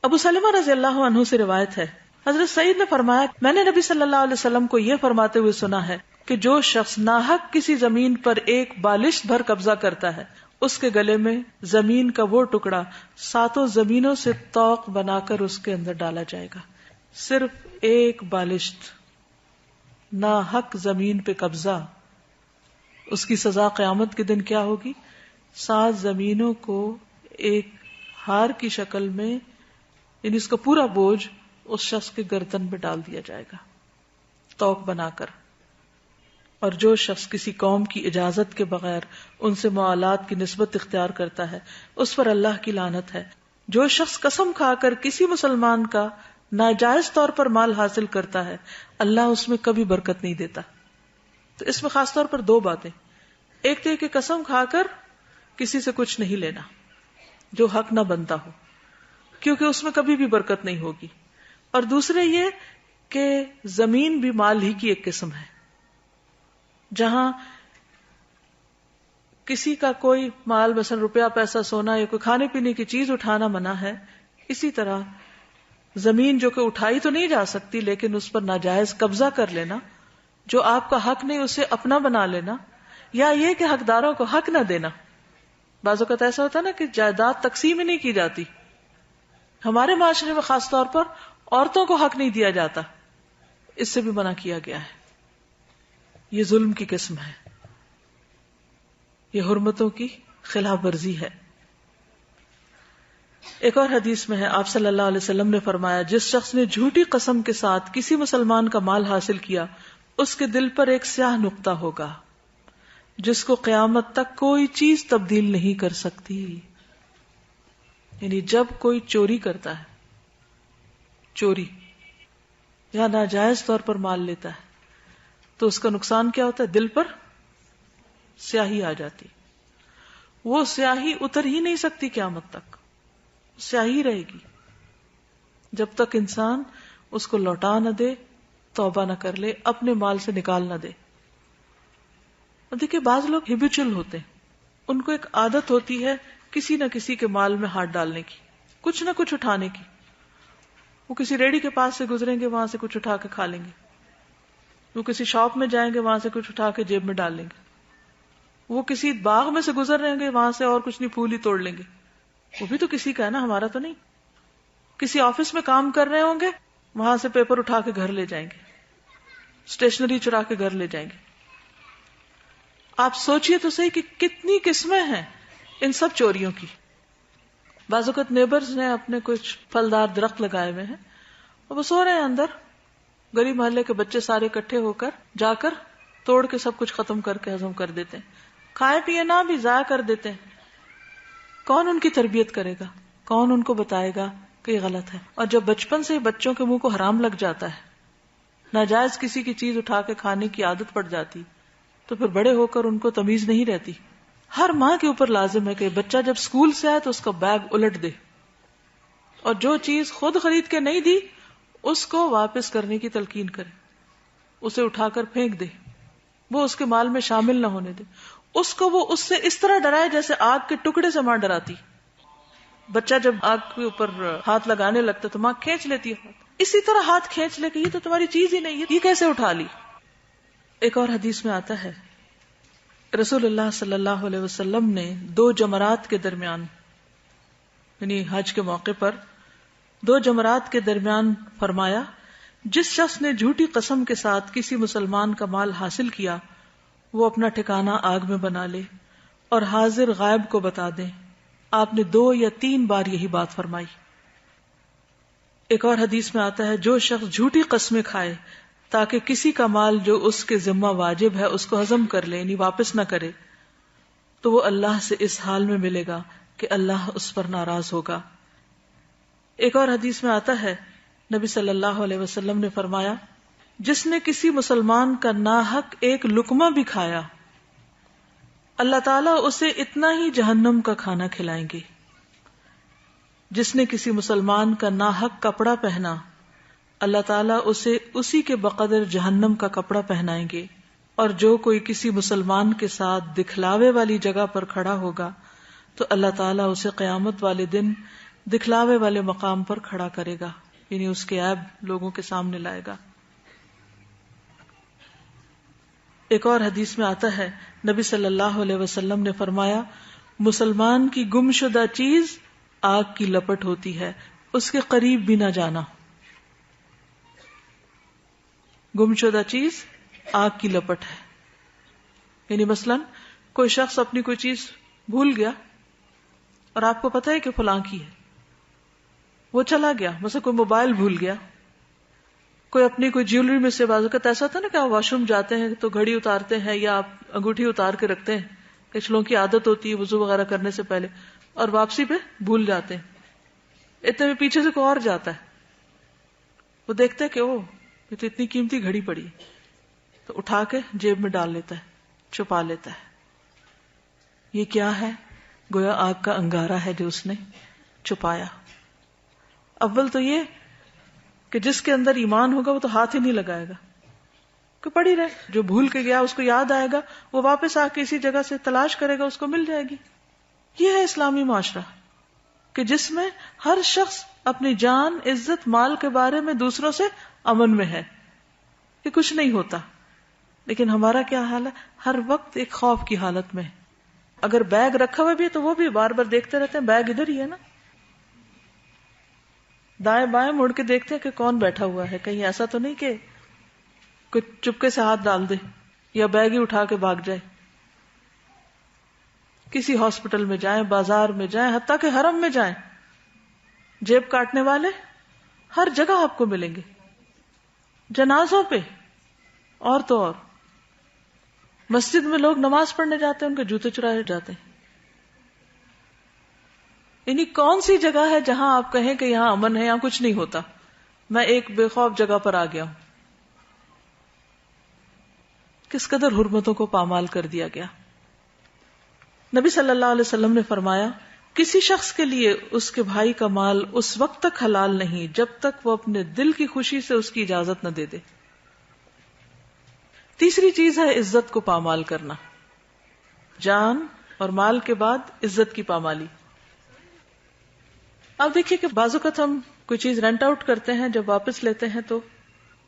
ابو سلمہ رضی اللہ عنہ سے روایت ہے، حضرت سعید نے فرمایا میں نے نبی صلی اللہ علیہ وسلم کو یہ فرماتے ہوئے سنا ہے کہ جو شخص ناحق کسی زمین پر ایک بالشت بھر قبضہ کرتا ہے اس کے گلے میں زمین کا وہ ٹکڑا 7 زمینوں سے طوق بنا کر اس کے اندر ڈالا جائے گا. صرف ایک بالشت ناحق زمین پہ قبضہ، اس کی سزا قیامت کے دن کیا ہوگی؟ 7 زمینوں کو ایک ہار کی شکل میں، یعنی اس کا پورا بوجھ اس شخص کے گردن پہ ڈال دیا جائے گا طوق بنا کر. اور جو شخص کسی قوم کی اجازت کے بغیر ان سے معاملات کی نسبت اختیار کرتا ہے اس پر اللہ کی لعنت ہے. جو شخص قسم کھا کر کسی مسلمان کا ناجائز طور پر مال حاصل کرتا ہے اللہ اس میں کبھی برکت نہیں دیتا. تو اس میں خاص طور پر 2 باتیں، ایک تو کہ قسم کھا کر کسی سے کچھ نہیں لینا جو حق نہ بنتا ہو، کیونکہ اس میں کبھی بھی برکت نہیں ہوگی. اور دوسرے یہ کہ زمین بھی مال ہی کی ایک قسم ہے. جہاں کسی کا کوئی مال مثلا روپیہ پیسہ سونا یا کوئی کھانے پینے کی چیز اٹھانا منع ہے، اسی طرح زمین جو کہ اٹھائی تو نہیں جا سکتی لیکن اس پر ناجائز قبضہ کر لینا، جو آپ کا حق نہیں اسے اپنا بنا لینا، یا یہ کہ حقداروں کو حق نہ دینا. بعض اوقات ایسا ہوتا ہے نا کہ جائیداد تقسیم ہی نہیں کی جاتی. ہمارے معاشرے میں خاص طور پر عورتوں کو حق نہیں دیا جاتا، اس سے بھی منع کیا گیا ہے. یہ ظلم کی قسم ہے، یہ حرمتوں کی خلاف ورزی ہے. ایک اور حدیث میں ہے آپ صلی اللہ علیہ وسلم نے فرمایا جس شخص نے جھوٹی قسم کے ساتھ کسی مسلمان کا مال حاصل کیا اس کے دل پر ایک سیاہ نقطہ ہوگا جس کو قیامت تک کوئی چیز تبدیل نہیں کر سکتی. یعنی جب کوئی چوری کرتا ہے، چوری یا ناجائز طور پر مال لیتا ہے تو اس کا نقصان کیا ہوتا ہے؟ دل پر سیاہی آ جاتی. وہ سیاہی اتر ہی نہیں سکتی قیامت تک، سیاہی رہے گی جب تک انسان اس کو لوٹا نہ دے، توبہ نہ کر لے، اپنے مال سے نکال نہ دے. اور دیکھیں بعض لوگ ہیبیچل ہوتے ہیں، ان کو ایک عادت ہوتی ہے کسی نہ کسی کے مال میں ہاتھ ڈالنے کی، کچھ نہ کچھ اٹھانے کی. وہ کسی ریڑھی کے پاس سے گزریں گے، وہاں سے کچھ اٹھا کے کھا لیں گے. وہ کسی شاپ میں جائیں گے، وہاں سے کچھ اٹھا کے جیب میں ڈال لیں گے. وہ کسی باغ میں سے گزر رہے گے، وہاں سے اور کچھ نہیں پھول ہی توڑ لیں گے. وہ بھی تو کسی کا ہے نا، ہمارا تو نہیں. کسی آفس میں کام کر رہے ہوں گے، وہاں سے پیپر اٹھا کے گھر لے جائیں گے، اسٹیشنری چرا کے گھر لے جائیں گے. آپ سوچئے تو صحیح کہ کتنی قسمیں ہیں ان سب چوریوں کی. بعض اوقات نیبرز نے اپنے کچھ پھلدار درخت لگائے ہوئے ہیں اور وہ سو رہے ہیں اندر، گلی محلے کے بچے سارے اکٹھے ہو کر جا کر توڑ کے سب کچھ ختم کر کے ہضم کر دیتے ہیں، کھائے پیے نہ بھی ضائع کر دیتے ہیں. کون ان کی تربیت کرے گا؟ کون ان کو بتائے گا کہ یہ غلط ہے؟ اور جب بچپن سے بچوں کے منہ کو حرام لگ جاتا ہے، ناجائز کسی کی چیز اٹھا کے کھانے کی عادت پڑ جاتی، تو پھر بڑے ہو کر ان کو تمیز نہیں رہتی. ہر ماں کے اوپر لازم ہے کہ بچہ جب اسکول سے آئے تو اس کا بیگ الٹ دے، اور جو چیز خود خرید کے نہیں دی اس کو واپس کرنے کی تلقین کرے، اسے اٹھا کر پھینک دے، وہ اس کے مال میں شامل نہ ہونے دے. اس کو وہ اس سے اس طرح ڈرائے جیسے آگ کے ٹکڑے سے ماں ڈراتی. بچہ جب آگ کے اوپر ہاتھ لگانے لگتا تو ماں کھینچ لیتی ہے، اسی طرح ہاتھ کھینچ لے کہ یہ تو تمہاری چیز ہی نہیں ہے، یہ کیسے اٹھا لی. ایک اور حدیث میں آتا ہے رسول اللہ صلی اللہ علیہ وسلم نے 2 جمرات کے درمیان، یعنی حج کے موقع پر 2 جمرات کے درمیان فرمایا جس شخص نے جھوٹی قسم کے ساتھ کسی مسلمان کا مال حاصل کیا وہ اپنا ٹھکانہ آگ میں بنا لے اور حاضر غائب کو بتا دے. آپ نے 2 یا 3 بار یہی بات فرمائی. ایک اور حدیث میں آتا ہے جو شخص جھوٹی قسمیں کھائے تاکہ کسی کا مال جو اس کے ذمہ واجب ہے اس کو ہضم کر لے، یعنی واپس نہ کرے، تو وہ اللہ سے اس حال میں ملے گا کہ اللہ اس پر ناراض ہوگا. ایک اور حدیث میں آتا ہے نبی صلی اللہ علیہ وسلم نے فرمایا جس نے کسی مسلمان کا ناحق ایک لقمہ بھی کھایا اللہ تعالیٰ اسے اتنا ہی جہنم کا کھانا کھلائیں گے. جس نے کسی مسلمان کا ناحق کپڑا پہنا اللہ تعالیٰ اسے اسی کے بقدر جہنم کا کپڑا پہنائیں گے. اور جو کوئی کسی مسلمان کے ساتھ دکھلاوے والی جگہ پر کھڑا ہوگا تو اللہ تعالیٰ اسے قیامت والے دن دکھلاوے والے مقام پر کھڑا کرے گا. یعنی اس کے عیب لوگوں کے سامنے لائے گا. ایک اور حدیث میں آتا ہے نبی صلی اللہ علیہ وسلم نے فرمایا مسلمان کی گمشدہ چیز آگ کی لپٹ ہوتی ہے، اس کے قریب بھی نہ جانا. گمشدہ چیز آگ کی لپٹ ہے. یعنی مثلاً کوئی شخص اپنی کوئی چیز بھول گیا اور آپ کو پتا ہے کہ فلاں کی ہے، وہ چلا گیا. مثلا کوئی موبائل بھول گیا، کوئی اپنی کوئی جیولری میں سے، بعض اوقات ایسا تھا نا کہ آپ واش روم جاتے ہیں تو گھڑی اتارتے ہیں یا آپ انگوٹھی اتار کے رکھتے ہیں، کچھ لوگوں کی عادت ہوتی ہے وضو وغیرہ کرنے سے پہلے، اور واپسی پہ بھول جاتے ہیں. اتنے میں پیچھے سے کوئی اور جاتا ہے، وہ دیکھتا ہے کہ یہ تو اتنی قیمتی گھڑی پڑی، تو اٹھا کے جیب میں ڈال لیتا ہے، چھپا لیتا ہے. یہ کیا ہے؟ گویا آگ کا انگارہ ہے جو اس نے چھپایا. اول تو یہ کہ جس کے اندر ایمان ہوگا وہ تو ہاتھ ہی نہیں لگائے گا کہ پڑی رہے. جو بھول کے گیا اس کو یاد آئے گا، وہ واپس آ کے اسی جگہ سے تلاش کرے گا، اس کو مل جائے گی. یہ ہے اسلامی معاشرہ کہ جس میں ہر شخص اپنی جان، عزت، مال کے بارے میں دوسروں سے امن میں ہے کہ کچھ نہیں ہوتا. لیکن ہمارا کیا حال ہے؟ ہر وقت ایک خوف کی حالت میں. اگر بیگ رکھا ہوا بھی ہے تو وہ بھی بار بار دیکھتے رہتے ہیں بیگ ادھر ہی ہے نا، دائیں بائیں مڑ کے دیکھتے ہیں کہ کون بیٹھا ہوا ہے، کہیں ایسا تو نہیں کہ کوئی چپکے سے ہاتھ ڈال دے یا بیگ ہی اٹھا کے بھاگ جائے. کسی ہاسپٹل میں جائیں، بازار میں جائیں، حتیٰ کہ حرم میں جائیں، جیب کاٹنے والے ہر جگہ آپ کو ملیں گے. جنازوں پہ اور تو اور مسجد میں لوگ نماز پڑھنے جاتے ہیں، ان کے جوتے چرائے جاتے ہیں. یعنی کون سی جگہ ہے جہاں آپ کہیں کہ یہاں امن ہے، یہاں کچھ نہیں ہوتا؟ میں ایک بے خوف جگہ پر آ گیا ہوں. کس قدر حرمتوں کو پامال کر دیا گیا. نبی صلی اللہ علیہ وسلم نے فرمایا کسی شخص کے لیے اس کے بھائی کا مال اس وقت تک حلال نہیں جب تک وہ اپنے دل کی خوشی سے اس کی اجازت نہ دے دے. تیسری چیز ہے عزت کو پامال کرنا. جان اور مال کے بعد عزت کی پامالی. آپ دیکھیے کہ بعض اوقات ہم کوئی چیز رینٹ آؤٹ کرتے ہیں، جب واپس لیتے ہیں تو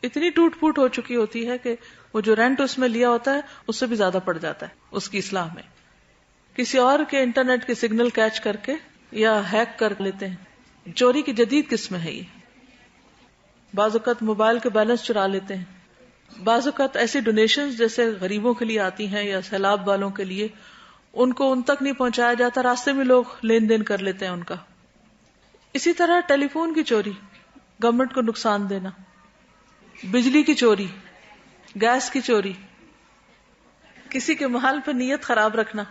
اتنی ٹوٹ پھوٹ ہو چکی ہوتی ہے کہ وہ جو رینٹ اس میں لیا ہوتا ہے اس سے بھی زیادہ پڑ جاتا ہے اس کی اصلاح میں. کسی اور کے انٹرنیٹ کے سگنل کیچ کر کے یا ہیک کر لیتے ہیں. چوری کی جدید قسم ہے یہ. بعض اوقات موبائل کے بیلنس چرا لیتے ہیں. بعض اوقات ایسی ڈونیشنز جیسے غریبوں کے لیے آتی ہیں یا سیلاب والوں کے لیے، ان کو ان تک نہیں پہنچایا جاتا، راستے میں لوگ لین دین کر لیتے ہیں ان کا. اسی طرح ٹیلی فون کی چوری، گورنمنٹ کو نقصان دینا، بجلی کی چوری، گیس کی چوری، کسی کے محل پہ نیت خراب رکھنا.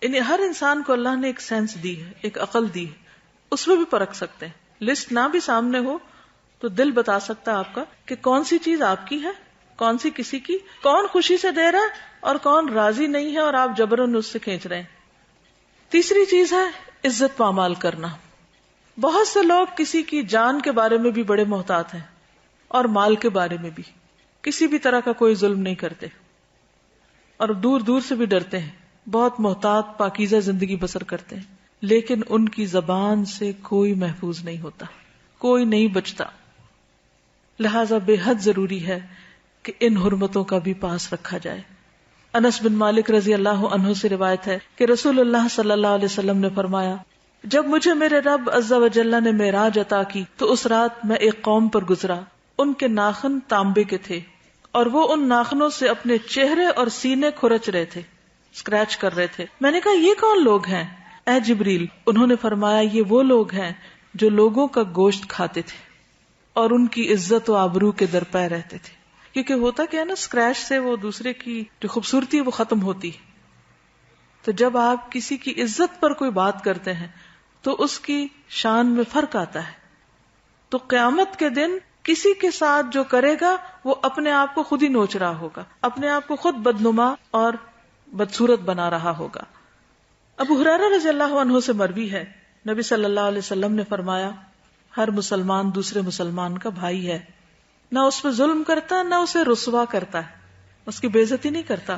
یعنی ہر انسان کو اللہ نے ایک سینس دی ہے، ایک عقل دی ہے، اس میں بھی پرکھ سکتے ہیں. لسٹ نہ بھی سامنے ہو تو دل بتا سکتا ہے آپ کا کہ کون سی چیز آپ کی ہے، کون سی کسی کی، کون خوشی سے دے رہا ہے اور کون راضی نہیں ہے اور آپ جبرن اس سے کھینچ رہے ہیں. تیسری چیز ہے عزت پامال کرنا. بہت سے لوگ کسی کی جان کے بارے میں بھی بڑے محتاط ہیں اور مال کے بارے میں بھی. کسی بھی طرح کا کوئی ظلم نہیں کرتے اور دور دور سے بھی ڈرتے ہیں. بہت محتاط پاکیزہ زندگی بسر کرتے ہیں، لیکن ان کی زبان سے کوئی محفوظ نہیں ہوتا، کوئی نہیں بچتا. لہذا بے حد ضروری ہے کہ ان حرمتوں کا بھی پاس رکھا جائے. انس بن مالک رضی اللہ عنہ سے روایت ہے کہ رسول اللہ صلی اللہ علیہ وسلم نے فرمایا جب مجھے میرے رب عز و جل نے معراج عطا کی تو اس رات میں ایک قوم پر گزرا. ان کے ناخن تانبے کے تھے اور وہ ان ناخنوں سے اپنے چہرے اور سینے کھرچ رہے تھے، اسکریچ کر رہے تھے. میں نے کہا یہ کون لوگ ہیں اے جبریل؟ انہوں نے فرمایا یہ وہ لوگ ہیں جو لوگوں کا گوشت کھاتے تھے اور ان کی عزت و آبرو کے درپے رہتے تھے. کیونکہ ہوتا کیا ہے نا، اسکریچ سے وہ دوسرے کی جو خوبصورتی ہے وہ ختم ہوتی ہے. تو جب آپ کسی کی عزت پر کوئی بات کرتے ہیں تو اس کی شان میں فرق آتا ہے. تو قیامت کے دن کسی کے ساتھ جو کرے گا وہ اپنے آپ کو خود ہی نوچ رہا ہوگا، اپنے آپ کو خود بدنما اور بدصورت بنا رہا ہوگا. ابو ہریرہ رضی اللہ عنہ سے مروی ہے نبی صلی اللہ علیہ وسلم نے فرمایا ہر مسلمان دوسرے مسلمان کا بھائی ہے، نہ اس پہ ظلم کرتا، نہ اسے رسوا کرتا ہے، اس کی بے عزتی نہیں کرتا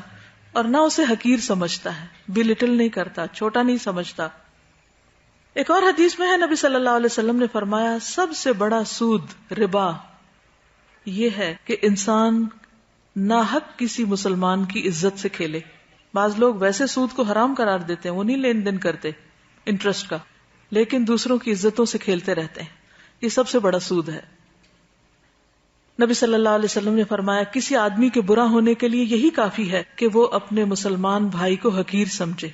اور نہ اسے حقیر سمجھتا ہے، بلٹل نہیں کرتا، چھوٹا نہیں سمجھتا. ایک اور حدیث میں ہے نبی صلی اللہ علیہ وسلم نے فرمایا سب سے بڑا سود ربا یہ ہے کہ انسان ناحق کسی مسلمان کی عزت سے کھیلے. بعض لوگ ویسے سود کو حرام قرار دیتے ہیں, وہ نہیں لین دین کرتے انٹرسٹ کا, لیکن دوسروں کی عزتوں سے کھیلتے رہتے ہیں. یہ سب سے بڑا سود ہے. نبی صلی اللہ علیہ وسلم نے فرمایا کسی آدمی کے برا ہونے کے لیے یہی کافی ہے کہ وہ اپنے مسلمان بھائی کو حقیر سمجھے,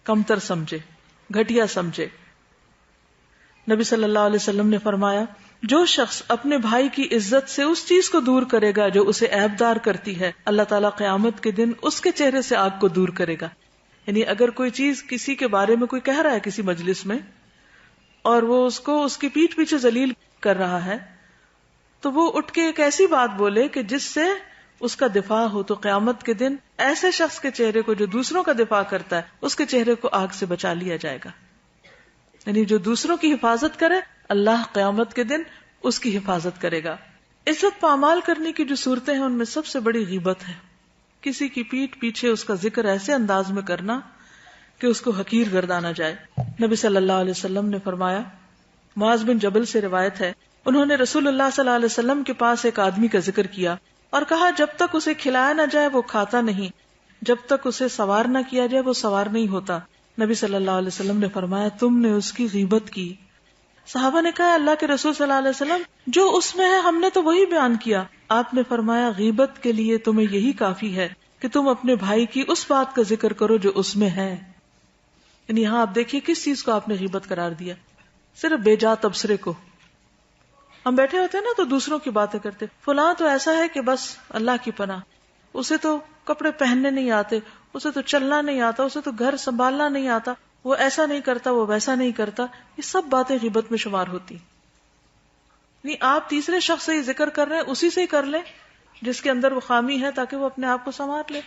کمتر سمجھے, گھٹیا سمجھے. نبی صلی اللہ علیہ وسلم نے فرمایا جو شخص اپنے بھائی کی عزت سے اس چیز کو دور کرے گا جو اسے عیبدار کرتی ہے, اللہ تعالیٰ قیامت کے دن اس کے چہرے سے آگ کو دور کرے گا. یعنی اگر کوئی چیز کسی کے بارے میں کوئی کہہ رہا ہے کسی مجلس میں اور وہ اس کو اس کی پیٹھ پیچھے ذلیل کر رہا ہے, تو وہ اٹھ کے ایک ایسی بات بولے کہ جس سے اس کا دفاع ہو, تو قیامت کے دن ایسے شخص کے چہرے کو جو دوسروں کا دفاع کرتا ہے اس کے چہرے کو آگ سے بچا لیا جائے گا. یعنی جو دوسروں کی حفاظت کرے اللہ قیامت کے دن اس کی حفاظت کرے گا. عزت پامال کرنے کی جو صورتیں ہیں ان میں سب سے بڑی غیبت ہے. کسی کی پیٹھ پیچھے اس کا ذکر ایسے انداز میں کرنا کہ اس کو حقیر گردانا جائے. نبی صلی اللہ علیہ وسلم نے فرمایا, معاذ بن جبل سے روایت ہے, انہوں نے رسول اللہ صلی اللہ علیہ وسلم کے پاس ایک آدمی کا ذکر کیا اور کہا جب تک اسے کھلایا نہ جائے وہ کھاتا نہیں, جب تک اسے سوار نہ کیا جائے وہ سوار نہیں ہوتا. نبی صلی اللہ علیہ وسلم نے فرمایا تم نے اس کی غیبت کی. صحابہ نے کہا اللہ کے رسول صلی اللہ علیہ وسلم جو اس میں ہے ہم نے تو وہی بیان کیا. آپ نے فرمایا غیبت کے لیے تمہیں یہی کافی ہے کہ تم اپنے بھائی کی اس بات کا ذکر کرو جو اس میں ہے. یعنی یہاں آپ دیکھیے کس چیز کو آپ نے غیبت قرار دیا, صرف بے جا تبصرے کو. ہم بیٹھے ہوتے ہیں نا تو دوسروں کی باتیں کرتے, فلاں تو ایسا ہے کہ بس اللہ کی پناہ, اسے تو کپڑے پہننے نہیں آتے, اسے تو چلنا نہیں آتا, اسے تو گھر سنبھالنا نہیں آتا, وہ ایسا نہیں کرتا, وہ ویسا نہیں کرتا. یہ سب باتیں غیبت میں شمار ہوتی. نہیں آپ تیسرے شخص سے ہی ذکر کر رہے ہیں, اسی سے ہی کر لیں جس کے اندر وہ خامی ہے تاکہ وہ اپنے آپ کو سنوار لے.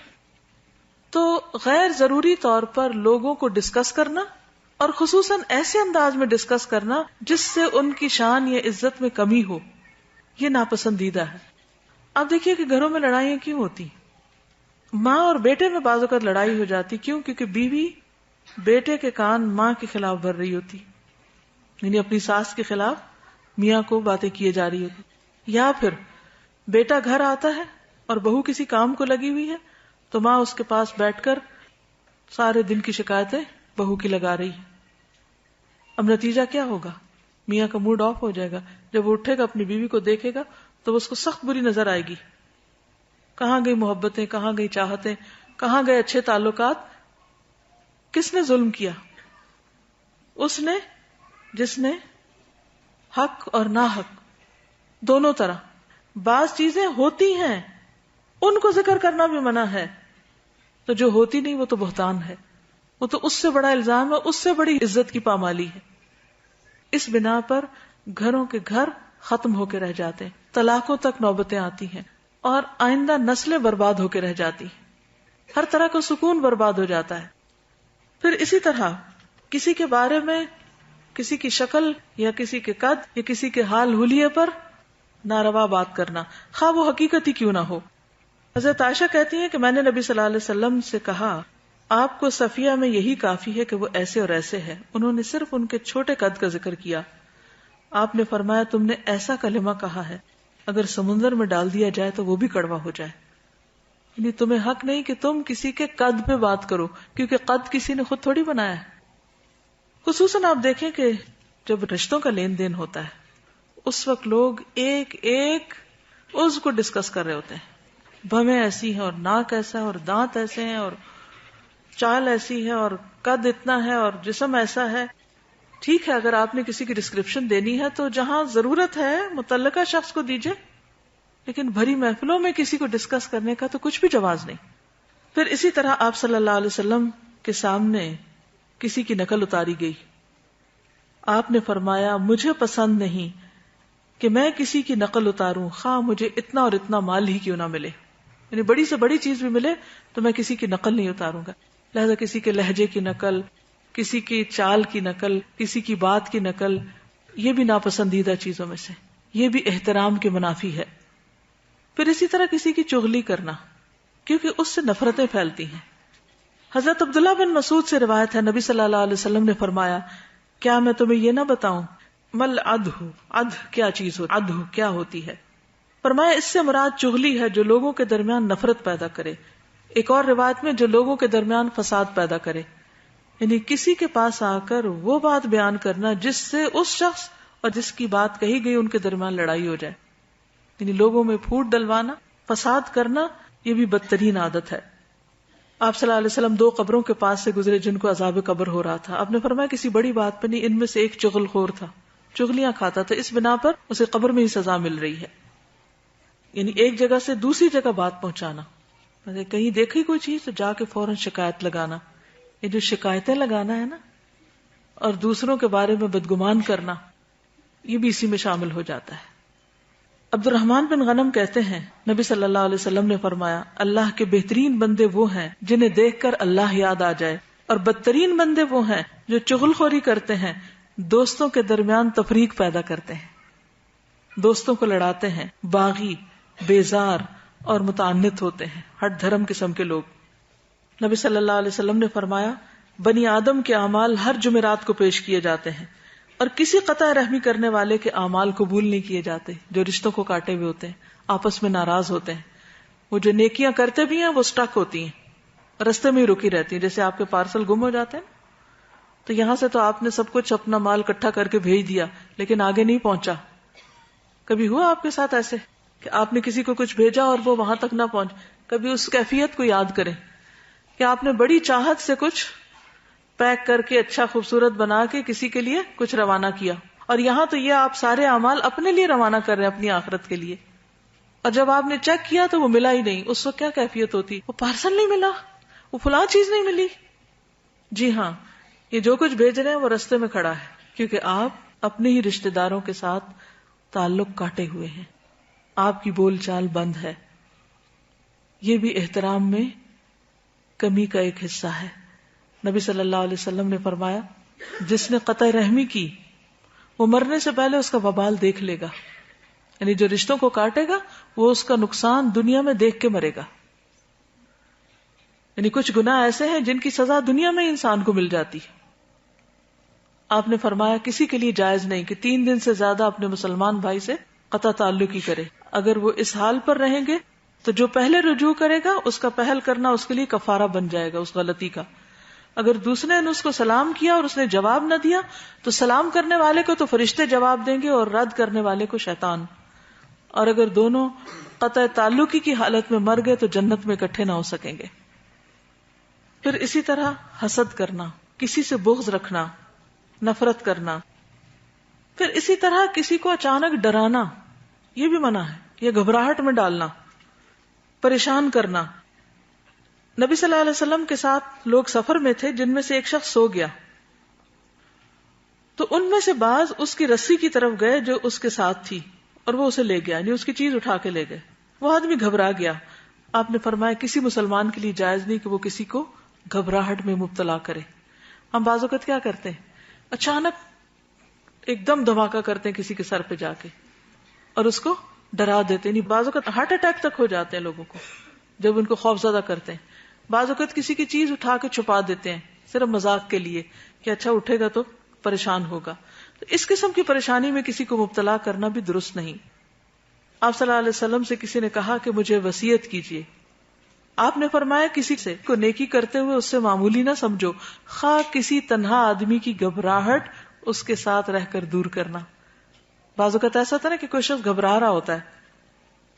تو غیر ضروری طور پر لوگوں کو ڈسکس کرنا اور خصوصاً ایسے انداز میں ڈسکس کرنا جس سے ان کی شان یا عزت میں کمی ہو, یہ ناپسندیدہ ہے. آپ دیکھیے کہ گھروں میں لڑائیاں کیوں ہوتی, ماں اور بیٹے میں بعض اوقات لڑائی ہو جاتی. کیوں؟ کیونکہ بیوی بیٹے کے کان ماں کے خلاف بھر رہی ہوتی, یعنی اپنی ساس کے خلاف میاں کو باتیں کیے جا رہی ہوتی. یا پھر بیٹا گھر آتا ہے اور بہو کسی کام کو لگی ہوئی ہے تو ماں اس کے پاس بیٹھ کر سارے دن کی شکایتیں بہو کی لگا رہی ہے. اب نتیجہ کیا ہوگا؟ میاں کا موڈ آف ہو جائے گا. جب وہ اٹھے گا اپنی بیوی کو دیکھے گا تو اس کو سخت بری نظر آئے گی. کہاں گئی محبتیں, کہاں گئی چاہتیں, کہاں گئے اچھے تعلقات؟ کس نے ظلم کیا؟ اس نے جس نے حق اور ناحق دونوں طرح. بعض چیزیں ہوتی ہیں ان کو ذکر کرنا بھی منع ہے, تو جو ہوتی نہیں وہ تو بہتان ہے, وہ تو اس سے بڑا الزام ہے, اس سے بڑی عزت کی پامالی ہے. اس بنا پر گھروں کے گھر ختم ہو کے رہ جاتے ہیں, طلاقوں تک نوبتیں آتی ہیں اور آئندہ نسلیں برباد ہو کے رہ جاتی ہیں, ہر طرح کا سکون برباد ہو جاتا ہے. پھر اسی طرح کسی کے بارے میں, کسی کی شکل یا کسی کے قد یا کسی کے حال حلیے پر ناروا بات کرنا, خواہ وہ حقیقت ہی کیوں نہ ہو. حضرت عائشہ کہتی ہیں کہ میں نے نبی صلی اللہ علیہ وسلم سے کہا آپ کو صفیہ میں یہی کافی ہے کہ وہ ایسے اور ایسے ہے. انہوں نے صرف ان کے چھوٹے قد کا ذکر کیا. آپ نے فرمایا تم نے ایسا کلمہ کہا ہے اگر سمندر میں ڈال دیا جائے تو وہ بھی کڑوا ہو جائے. یعنی تمہیں حق نہیں کہ تم کسی کے قد پہ بات کرو, کیونکہ قد کسی نے خود تھوڑی بنایا ہے. خصوصاً آپ دیکھیں کہ جب رشتوں کا لین دین ہوتا ہے اس وقت لوگ ایک ایک عضو کو ڈسکس کر رہے ہوتے ہیں. بھویں ایسی ہیں اور ناک ایسا ہے اور دانت ایسے ہیں اور چال ایسی ہے اور قد اتنا ہے اور جسم ایسا ہے. ٹھیک ہے اگر آپ نے کسی کی ڈسکرپشن دینی ہے تو جہاں ضرورت ہے متعلقہ شخص کو دیجئے, لیکن بھری محفلوں میں کسی کو ڈسکس کرنے کا تو کچھ بھی جواز نہیں. پھر اسی طرح آپ صلی اللہ علیہ وسلم کے سامنے کسی کی نقل اتاری گئی. آپ نے فرمایا مجھے پسند نہیں کہ میں کسی کی نقل اتاروں خواہ مجھے اتنا اور اتنا مال ہی کیوں نہ ملے. یعنی بڑی سے بڑی چیز بھی ملے تو میں کسی کی نقل نہیں اتاروں گا. لہذا کسی کے لہجے کی نقل, کسی کی چال کی نقل, کسی کی بات کی نقل, یہ بھی ناپسندیدہ چیزوں میں سے, یہ بھی احترام کے منافی ہے. پھر اسی طرح کسی کی چغلی کرنا, کیونکہ اس سے نفرتیں پھیلتی ہیں. حضرت عبداللہ بن مسعود سے روایت ہے نبی صلی اللہ علیہ وسلم نے فرمایا کیا میں تمہیں یہ نہ بتاؤں؟ مل عدہ، عدہ کیا چیز ہو، عدہ کیا ہوتی ہے؟ فرمایا اس سے مراد چغلی ہے جو لوگوں کے درمیان نفرت پیدا کرے. ایک اور روایت میں جو لوگوں کے درمیان فساد پیدا کرے، یعنی کسی کے پاس آ کر وہ بات بیان کرنا جس سے اس شخص اور جس کی بات کہی گئی ان کے درمیان لڑائی ہو جائے. یعنی لوگوں میں پھوٹ ڈلوانا، فساد کرنا، یہ بھی بدترین عادت ہے. آپ صلی اللہ علیہ وسلم 2 قبروں کے پاس سے گزرے جن کو عذاب قبر ہو رہا تھا. آپ نے فرمایا کسی بڑی بات پہ نہیں، ان میں سے ایک چغل خور تھا، چغلیاں کھاتا تھا، اس بنا پر اسے قبر میں ہی سزا مل رہی ہے. یعنی ایک جگہ سے دوسری جگہ بات پہنچانا، کہیں دیکھی کوئی چیز تو جا کے فوراً شکایت لگانا. یہ جو شکایتیں لگانا ہے نا، اور دوسروں کے بارے میں بدگمان کرنا، یہ بھی اسی میں شامل ہو جاتا ہے. عبد الرحمن بن غنم کہتے ہیں نبی صلی اللہ علیہ وسلم نے فرمایا اللہ کے بہترین بندے وہ ہیں جنہیں دیکھ کر اللہ یاد آ جائے، اور بدترین بندے وہ ہیں جو چغل خوری کرتے ہیں، دوستوں کے درمیان تفریق پیدا کرتے ہیں، دوستوں کو لڑاتے ہیں، باغی، بیزار اور متعنت ہوتے ہیں، ہٹ دھرم قسم کے لوگ. نبی صلی اللہ علیہ وسلم نے فرمایا بنی آدم کے اعمال ہر جمعرات کو پیش کیے جاتے ہیں، اور کسی قطع رحمی کرنے والے کے اعمال قبول نہیں کیے جاتے. جو رشتوں کو کاٹے ہوئے ہوتے ہیں، آپس میں ناراض ہوتے ہیں، وہ جو نیکیاں کرتے بھی ہیں وہ سٹک ہوتی ہیں، رستے میں ہی رکی رہتی ہیں. جیسے آپ کے پارسل گم ہو جاتے ہیں تو یہاں سے تو آپ نے سب کچھ اپنا مال اکٹھا کر کے بھیج دیا لیکن آگے نہیں پہنچا. کبھی ہوا آپ کے ساتھ ایسے کہ آپ نے کسی کو کچھ بھیجا اور وہ وہاں تک نہ پہنچ؟ کبھی اس کیفیت کو یاد کریں کہ آپ نے بڑی چاہت سے کچھ پیک کر کے اچھا خوبصورت بنا کے کسی کے لیے کچھ روانہ کیا، اور یہاں تو یہ آپ سارے اعمال اپنے لیے روانہ کر رہے ہیں، اپنی آخرت کے لیے، اور جب آپ نے چیک کیا تو وہ ملا ہی نہیں. اس وقت کیا کیفیت ہوتی؟ وہ پارسل نہیں ملا، وہ فلاں چیز نہیں ملی. جی ہاں، یہ جو کچھ بھیج رہے ہیں وہ رستے میں کھڑا ہے، کیونکہ آپ اپنے ہی رشتہ داروں کے ساتھ تعلق کاٹے ہوئے ہیں، آپ کی بول چال بند ہے. یہ بھی احترام میں کمی کا ایک حصہ ہے. نبی صلی اللہ علیہ وسلم نے فرمایا جس نے قطع رحمی کی وہ مرنے سے پہلے اس کا وبال دیکھ لے گا. یعنی جو رشتوں کو کاٹے گا وہ اس کا نقصان دنیا میں دیکھ کے مرے گا. یعنی کچھ گناہ ایسے ہیں جن کی سزا دنیا میں انسان کو مل جاتی ہے. آپ نے فرمایا کسی کے لیے جائز نہیں کہ 3 دن سے زیادہ اپنے مسلمان بھائی سے قطع تعلق ہی کرے. اگر وہ اس حال پر رہیں گے تو جو پہلے رجوع کرے گا اس کا پہل کرنا اس کے لیے کفارہ بن جائے گا اس غلطی کا. اگر دوسرے نے اس کو سلام کیا اور اس نے جواب نہ دیا تو سلام کرنے والے کو تو فرشتے جواب دیں گے اور رد کرنے والے کو شیطان. اور اگر دونوں قطع تعلقی کی حالت میں مر گئے تو جنت میں اکٹھے نہ ہو سکیں گے. پھر اسی طرح حسد کرنا، کسی سے بغض رکھنا، نفرت کرنا. پھر اسی طرح کسی کو اچانک ڈرانا، یہ بھی منع ہے. یہ گھبراہٹ میں ڈالنا، پریشان کرنا. نبی صلی اللہ علیہ وسلم کے ساتھ لوگ سفر میں تھے جن میں سے ایک شخص سو گیا، تو ان میں سے بعض اس کی رسی کی طرف گئے جو اس کے ساتھ تھی اور وہ اسے لے گیا، یعنی اس کی چیز اٹھا کے لے گئے. وہ آدمی گھبرا گیا. آپ نے فرمایا کسی مسلمان کے لیے جائز نہیں کہ وہ کسی کو گھبراہٹ میں مبتلا کرے. ہم بعض اوقات کیا کرتے ہیں، اچانک ایک دم دھماکہ کرتے ہیں کسی کے سر پہ جا کے اور اس کو ڈرا دیتے ہیں. بعض اوقات ہارٹ اٹیک تک ہو جاتے ہیں لوگوں کو جب ان کو خوف زدہ کرتے ہیں. بعض اوقات کسی کی چیز اٹھا کے چھپا دیتے ہیں صرف مذاق کے لیے کہ اچھا اٹھے گا تو پریشان ہوگا. تو اس قسم کی پریشانی میں کسی کو مبتلا کرنا بھی درست نہیں. آپ صلی اللہ علیہ وسلم سے کسی نے کہا کہ مجھے وصیت کیجیے. آپ نے فرمایا کسی سے کو نیکی کرتے ہوئے اس سے معمولی نہ سمجھو، خواہ کسی تنہا آدمی کی گھبراہٹ اس کے ساتھ رہ کر دور کرنا. بعض اوقات ایسا ہوتا ہے نا کہ کوئی شخص گھبرا رہا ہوتا ہے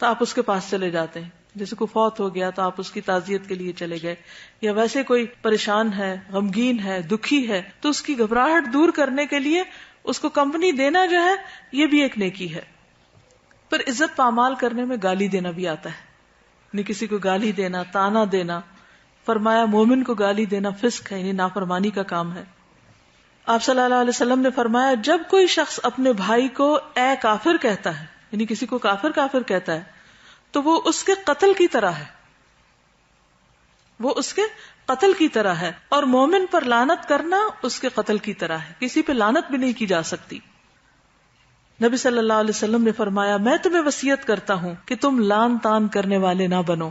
تو آپ اس کے پاس چلے جاتے ہیں. جیسے کوئی فوت ہو گیا تو آپ اس کی تعزیت کے لیے چلے گئے، یا ویسے کوئی پریشان ہے، غمگین ہے، دکھی ہے، تو اس کی گھبراہٹ دور کرنے کے لیے اس کو کمپنی دینا جو ہے یہ بھی ایک نیکی ہے. پھر عزت پامال کرنے میں گالی دینا بھی آتا ہے. نہیں کسی کو گالی دینا، تانا دینا. فرمایا مومن کو گالی دینا فسق ہے، یعنی نافرمانی کا کام ہے. آپ صلی اللہ علیہ وسلم نے فرمایا جب کوئی شخص اپنے بھائی کو اے کافر کہتا ہے، یعنی کسی کو کافر کافر کہتا ہے، تو وہ اس کے قتل کی طرح ہے، وہ اس کے قتل کی طرح ہے. اور مومن پر لعنت کرنا اس کے قتل کی طرح ہے. کسی پہ لعنت بھی نہیں کی جا سکتی. نبی صلی اللہ علیہ وسلم نے فرمایا میں تمہیں وصیت کرتا ہوں کہ تم لعن تان کرنے والے نہ بنو.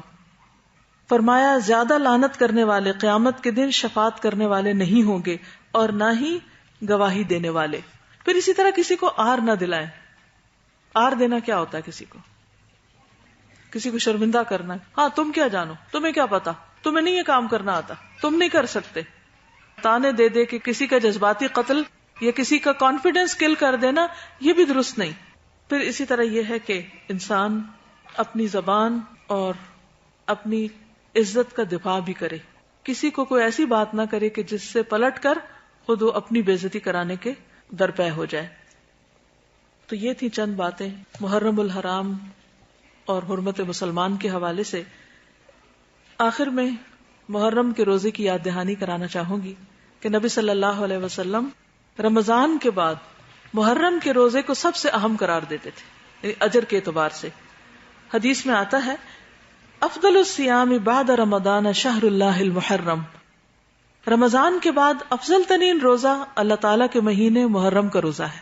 فرمایا زیادہ لعنت کرنے والے قیامت کے دن شفاعت کرنے والے نہیں ہوں گے، اور نہ ہی گواہی دینے والے. پھر اسی طرح کسی کو آر نہ دلائیں. آر دینا کیا ہوتا ہے؟ کسی کو شرمندہ کرنا. ہاں تم کیا جانو، تمہیں کیا پتا، تمہیں نہیں یہ کام کرنا آتا، تم نہیں کر سکتے. تانے دے دے کہ کسی کا جذباتی قتل یا کسی کا کانفیڈنس کل کر دینا، یہ بھی درست نہیں. پھر اسی طرح یہ ہے کہ انسان اپنی زبان اور اپنی عزت کا دفاع بھی کرے. کسی کو کوئی ایسی بات نہ کرے کہ جس سے پلٹ کر خود وہ اپنی بے عزتی کرانے کے درپے ہو جائے. تو یہ تھی چند باتیں محرم الحرام اور حرمت مسلمان کے حوالے سے. آخر میں محرم کے روزے کی یاد دہانی کرانا چاہوں گی کہ نبی صلی اللہ علیہ وسلم رمضان کے بعد محرم کے روزے کو سب سے اہم قرار دیتے تھے، یعنی اجر کے اعتبار سے. حدیث میں آتا ہے افضل الصیام بعد رمضان شہر اللہ المحرم. رمضان کے بعد افضل ترین روزہ اللہ تعالیٰ کے مہینے محرم کا روزہ ہے.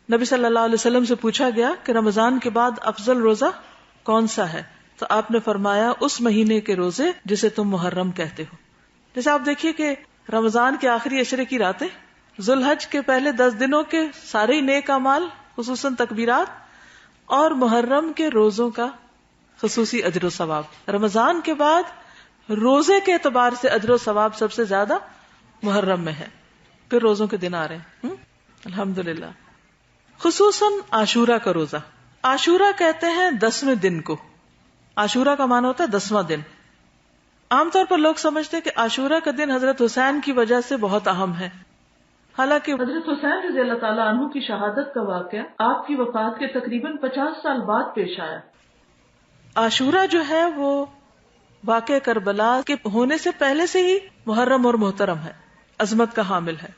نبی صلی اللہ علیہ وسلم سے پوچھا گیا کہ رمضان کے بعد افضل روزہ کون سا ہے؟ تو آپ نے فرمایا اس مہینے کے روزے جسے تم محرم کہتے ہو. جیسے آپ دیکھیے کہ رمضان کے آخری عشرے کی راتیں، ذوالحج کے پہلے 10 دنوں کے سارے ہی نیک اعمال خصوصاً تکبیرات، اور محرم کے روزوں کا خصوصی اجر و ثواب. رمضان کے بعد روزے کے اعتبار سے اجر و ثواب سب سے زیادہ محرم میں ہے. پھر روزوں کے دن آ رہے ہیں الحمدللہ. خصوصاً عاشورہ کا روزہ. عاشورہ کہتے ہیں 10ویں دن کو. عاشورہ کا معنی ہوتا ہے 10واں دن. عام طور پر لوگ سمجھتے ہیں کہ عاشورہ کا دن حضرت حسین کی وجہ سے بہت اہم ہے، حالانکہ حضرت حسین رضی اللہ تعالیٰ عنہ کی شہادت کا واقعہ آپ کی وفات کے تقریباً 50 سال بعد پیش آیا. عاشورہ جو ہے وہ واقع کربلا کے ہونے سے پہلے سے ہی محرم اور محترم ہے، عظمت کا حامل ہے.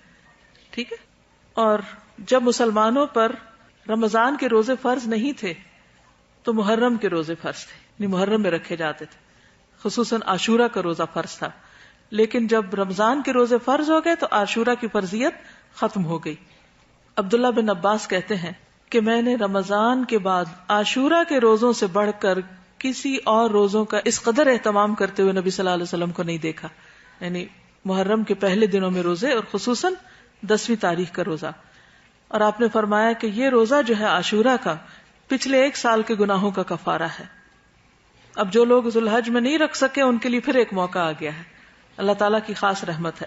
ٹھیک ہے. اور جب مسلمانوں پر رمضان کے روزے فرض نہیں تھے تو محرم کے روزے فرض تھے، یعنی محرم میں رکھے جاتے تھے. خصوصاً عاشورہ کا روزہ فرض تھا. لیکن جب رمضان کے روزے فرض ہو گئے تو عاشورہ کی فرضیت ختم ہو گئی. عبداللہ بن عباس کہتے ہیں کہ میں نے رمضان کے بعد عاشورہ کے روزوں سے بڑھ کر کسی اور روزوں کا اس قدر اہتمام کرتے ہوئے نبی صلی اللہ علیہ وسلم کو نہیں دیکھا. یعنی محرم کے پہلے دنوں میں روزے اور خصوصاً 10ویں تاریخ کا روزہ. اور آپ نے فرمایا کہ یہ روزہ جو ہے عاشورہ کا پچھلے 1 سال کے گناہوں کا کفارہ ہے. اب جو لوگ ذوالحج میں نہیں رکھ سکے ان کے لیے پھر ایک موقع آ گیا ہے. اللہ تعالیٰ کی خاص رحمت ہے.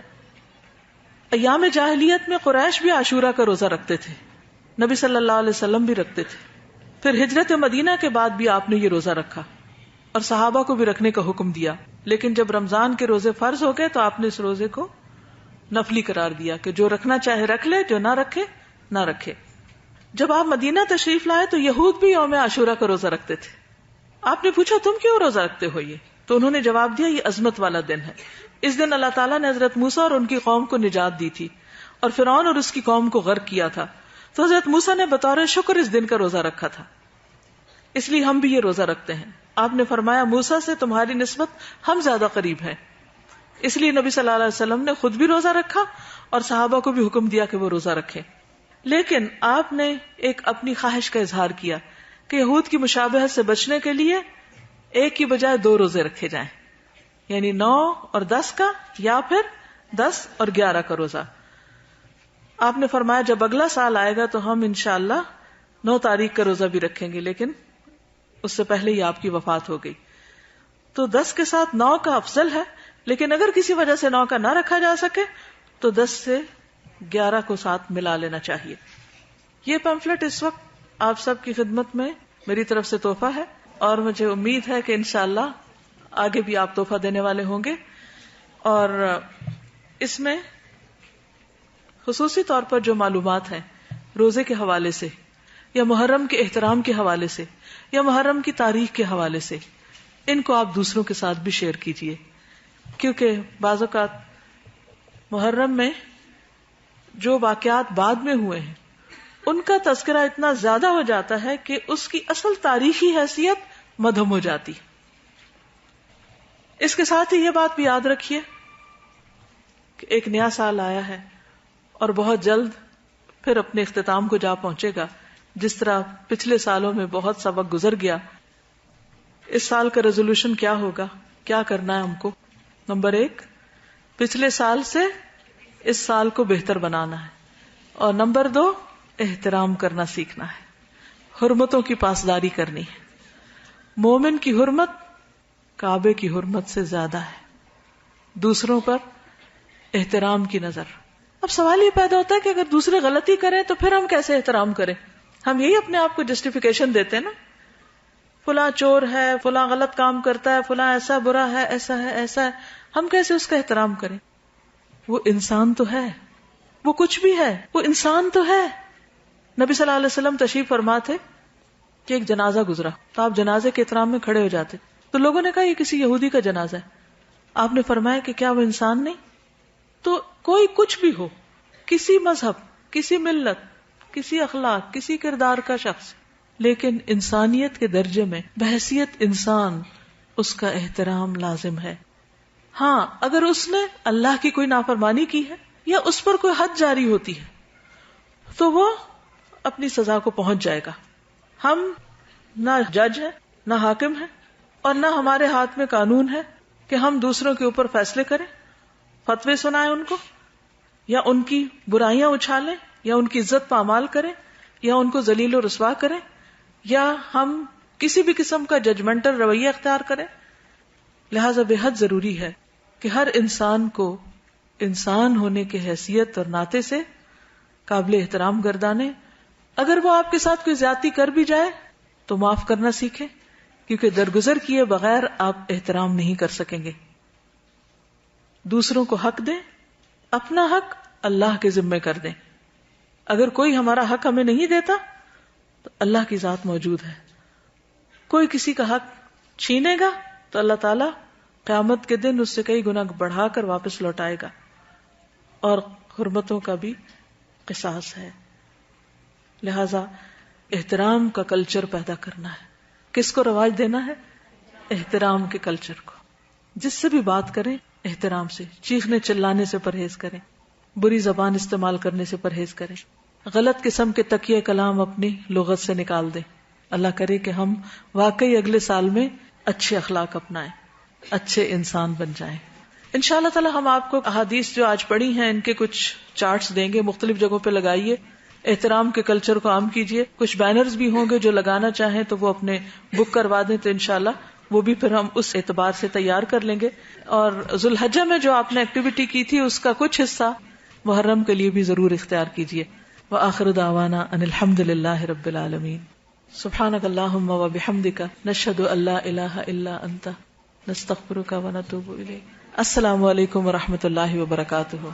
ایام جاہلیت میں قریش بھی عاشورہ کا روزہ رکھتے تھے، نبی صلی اللہ علیہ وسلم بھی رکھتے تھے. پھر ہجرت مدینہ کے بعد بھی آپ نے یہ روزہ رکھا اور صحابہ کو بھی رکھنے کا حکم دیا. لیکن جب رمضان کے روزے فرض ہو گئے تو آپ نے اس روزے کو نفلی قرار دیا کہ جو رکھنا چاہے رکھ لے، جو نہ رکھے نہ رکھے. جب آپ مدینہ تشریف لائے تو یہود بھی یوم عاشورہ کا روزہ رکھتے تھے. آپ نے پوچھا تم کیوں روزہ رکھتے ہو یہ؟ تو انہوں نے جواب دیا یہ عظمت والا دن ہے. اس دن اللہ تعالیٰ نے حضرت موسیٰ اور ان کی قوم کو نجات دی تھی اور فرعون اور اس کی قوم کو غرق کیا تھا. تو حضرت موسیٰ نے بطور شکر اس دن کا روزہ رکھا تھا، اس لیے ہم بھی یہ روزہ رکھتے ہیں. آپ نے فرمایا موسیٰ سے تمہاری نسبت ہم زیادہ قریب ہیں. اس لیے نبی صلی اللہ علیہ وسلم نے خود بھی روزہ رکھا اور صحابہ کو بھی حکم دیا کہ وہ روزہ رکھیں. لیکن آپ نے ایک اپنی خواہش کا اظہار کیا کہ یہود کی مشابہت سے بچنے کے لیے ایک کی بجائے 2 روزے رکھے جائیں، یعنی 9 اور 10 کا یا پھر 10 اور 11 کا روزہ. آپ نے فرمایا جب اگلا سال آئے گا تو ہم انشاءاللہ 9 تاریخ کا روزہ بھی رکھیں گے، لیکن اس سے پہلے ہی آپ کی وفات ہو گئی. تو 10 کے ساتھ 9 کا افضل ہے، لیکن اگر کسی وجہ سے 9 کا نہ رکھا جا سکے تو 10 سے 11 کو ساتھ ملا لینا چاہیے. یہ پیمفلٹ اس وقت آپ سب کی خدمت میں میری طرف سے تحفہ ہے اور مجھے امید ہے کہ انشاءاللہ آگے بھی آپ تحفہ دینے والے ہوں گے. اور اس میں خصوصی طور پر جو معلومات ہیں روزے کے حوالے سے یا محرم کے احترام کے حوالے سے یا محرم کی تاریخ کے حوالے سے، ان کو آپ دوسروں کے ساتھ بھی شیئر کیجیے، کیونکہ بعض اوقات محرم میں جو واقعات بعد میں ہوئے ہیں ان کا تذکرہ اتنا زیادہ ہو جاتا ہے کہ اس کی اصل تاریخی حیثیت مدھم ہو جاتی. اس کے ساتھ ہی یہ بات بھی یاد رکھیے کہ ایک نیا سال آیا ہے اور بہت جلد پھر اپنے اختتام کو جا پہنچے گا. جس طرح پچھلے سالوں میں بہت سا وقت گزر گیا، اس سال کا ریزولوشن کیا ہوگا، کیا کرنا ہے ہم کو؟ نمبر 1، پچھلے سال سے اس سال کو بہتر بنانا ہے. اور نمبر 2 احترام کرنا سیکھنا ہے، حرمتوں کی پاسداری کرنی ہے. مومن کی حرمت کعبے کی حرمت سے زیادہ ہے. دوسروں پر احترام کی نظر. اب سوال یہ پیدا ہوتا ہے کہ اگر دوسرے غلطی کریں تو پھر ہم کیسے احترام کریں؟ ہم یہی اپنے آپ کو جسٹیفیکیشن دیتے ہیں نا، فلاں چور ہے، فلاں غلط کام کرتا ہے، فلاں ایسا برا ہے، ایسا ہے، ایسا ہے. ہم کیسے اس کا احترام کریں؟ وہ انسان تو ہے، وہ کچھ بھی ہے، وہ انسان تو ہے. نبی صلی اللہ علیہ وسلم تشریف فرما تھے کہ ایک جنازہ گزرا تو آپ جنازے کے احترام میں کھڑے ہو جاتے. تو لوگوں نے کہا یہ کسی یہودی کا جنازہ ہے. آپ نے فرمایا کہ کیا وہ انسان نہیں؟ تو کوئی کچھ بھی ہو، کسی مذہب، کسی ملت، کسی اخلاق، کسی کردار کا شخص، لیکن انسانیت کے درجے میں بحیثیت انسان اس کا احترام لازم ہے. ہاں اگر اس نے اللہ کی کوئی نافرمانی کی ہے یا اس پر کوئی حد جاری ہوتی ہے تو وہ اپنی سزا کو پہنچ جائے گا. ہم نہ جج ہیں، نہ حاکم ہیں، اور نہ ہمارے ہاتھ میں قانون ہے کہ ہم دوسروں کے اوپر فیصلے کریں، فتوے سنائیں ان کو، یا ان کی برائیاں اچھالیں، یا ان کی عزت پامال کریں، یا ان کو ذلیل و رسوا کریں، یا ہم کسی بھی قسم کا ججمنٹل رویہ اختیار کریں. لہذا بے حد ضروری ہے کہ ہر انسان کو انسان ہونے کی حیثیت اور ناطے سے قابل احترام گردانے. اگر وہ آپ کے ساتھ کوئی زیادتی کر بھی جائے تو معاف کرنا سیکھیں، کیونکہ درگزر کیے بغیر آپ احترام نہیں کر سکیں گے. دوسروں کو حق دیں، اپنا حق اللہ کے ذمے کر دیں. اگر کوئی ہمارا حق ہمیں نہیں دیتا تو اللہ کی ذات موجود ہے. کوئی کسی کا حق چھینے گا تو اللہ تعالیٰ قیامت کے دن اس سے کئی گنا بڑھا کر واپس لوٹائے گا. اور حرمتوں کا بھی قصاص ہے. لہذا احترام کا کلچر پیدا کرنا ہے. کس کو رواج دینا ہے؟ احترام کے کلچر کو. جس سے بھی بات کریں احترام سے، چیخنے چلانے سے پرہیز کریں، بری زبان استعمال کرنے سے پرہیز کریں، غلط قسم کے تکیے کلام اپنی لغت سے نکال دیں. اللہ کرے کہ ہم واقعی اگلے سال میں اچھے اخلاق اپنائیں، اچھے انسان بن جائیں. انشاءاللہ تعالی ہم آپ کو احادیث جو آج پڑھی ہیں ان کے کچھ چارٹس دیں گے، مختلف جگہوں پہ لگائیے، احترام کے کلچر کو عام کیجیے. کچھ بینرز بھی ہوں گے، جو لگانا چاہیں تو وہ اپنے بک کروا دیں تو انشاءاللہ وہ بھی پھر ہم اس اعتبار سے تیار کر لیں گے. اور ذوالحجہ میں جو آپ نے ایکٹیویٹی کی تھی اس کا کچھ حصہ محرم کے لیے بھی ضرور اختیار کیجیے. وآخر دعوانا ان الحمد للہ رب العالمین. سبحانک اللہم وبحمدک نشہد ان لا الہ الا انت نستغفرک ونتوب الیک. السلام علیکم ورحمۃ اللہ وبرکاتہ.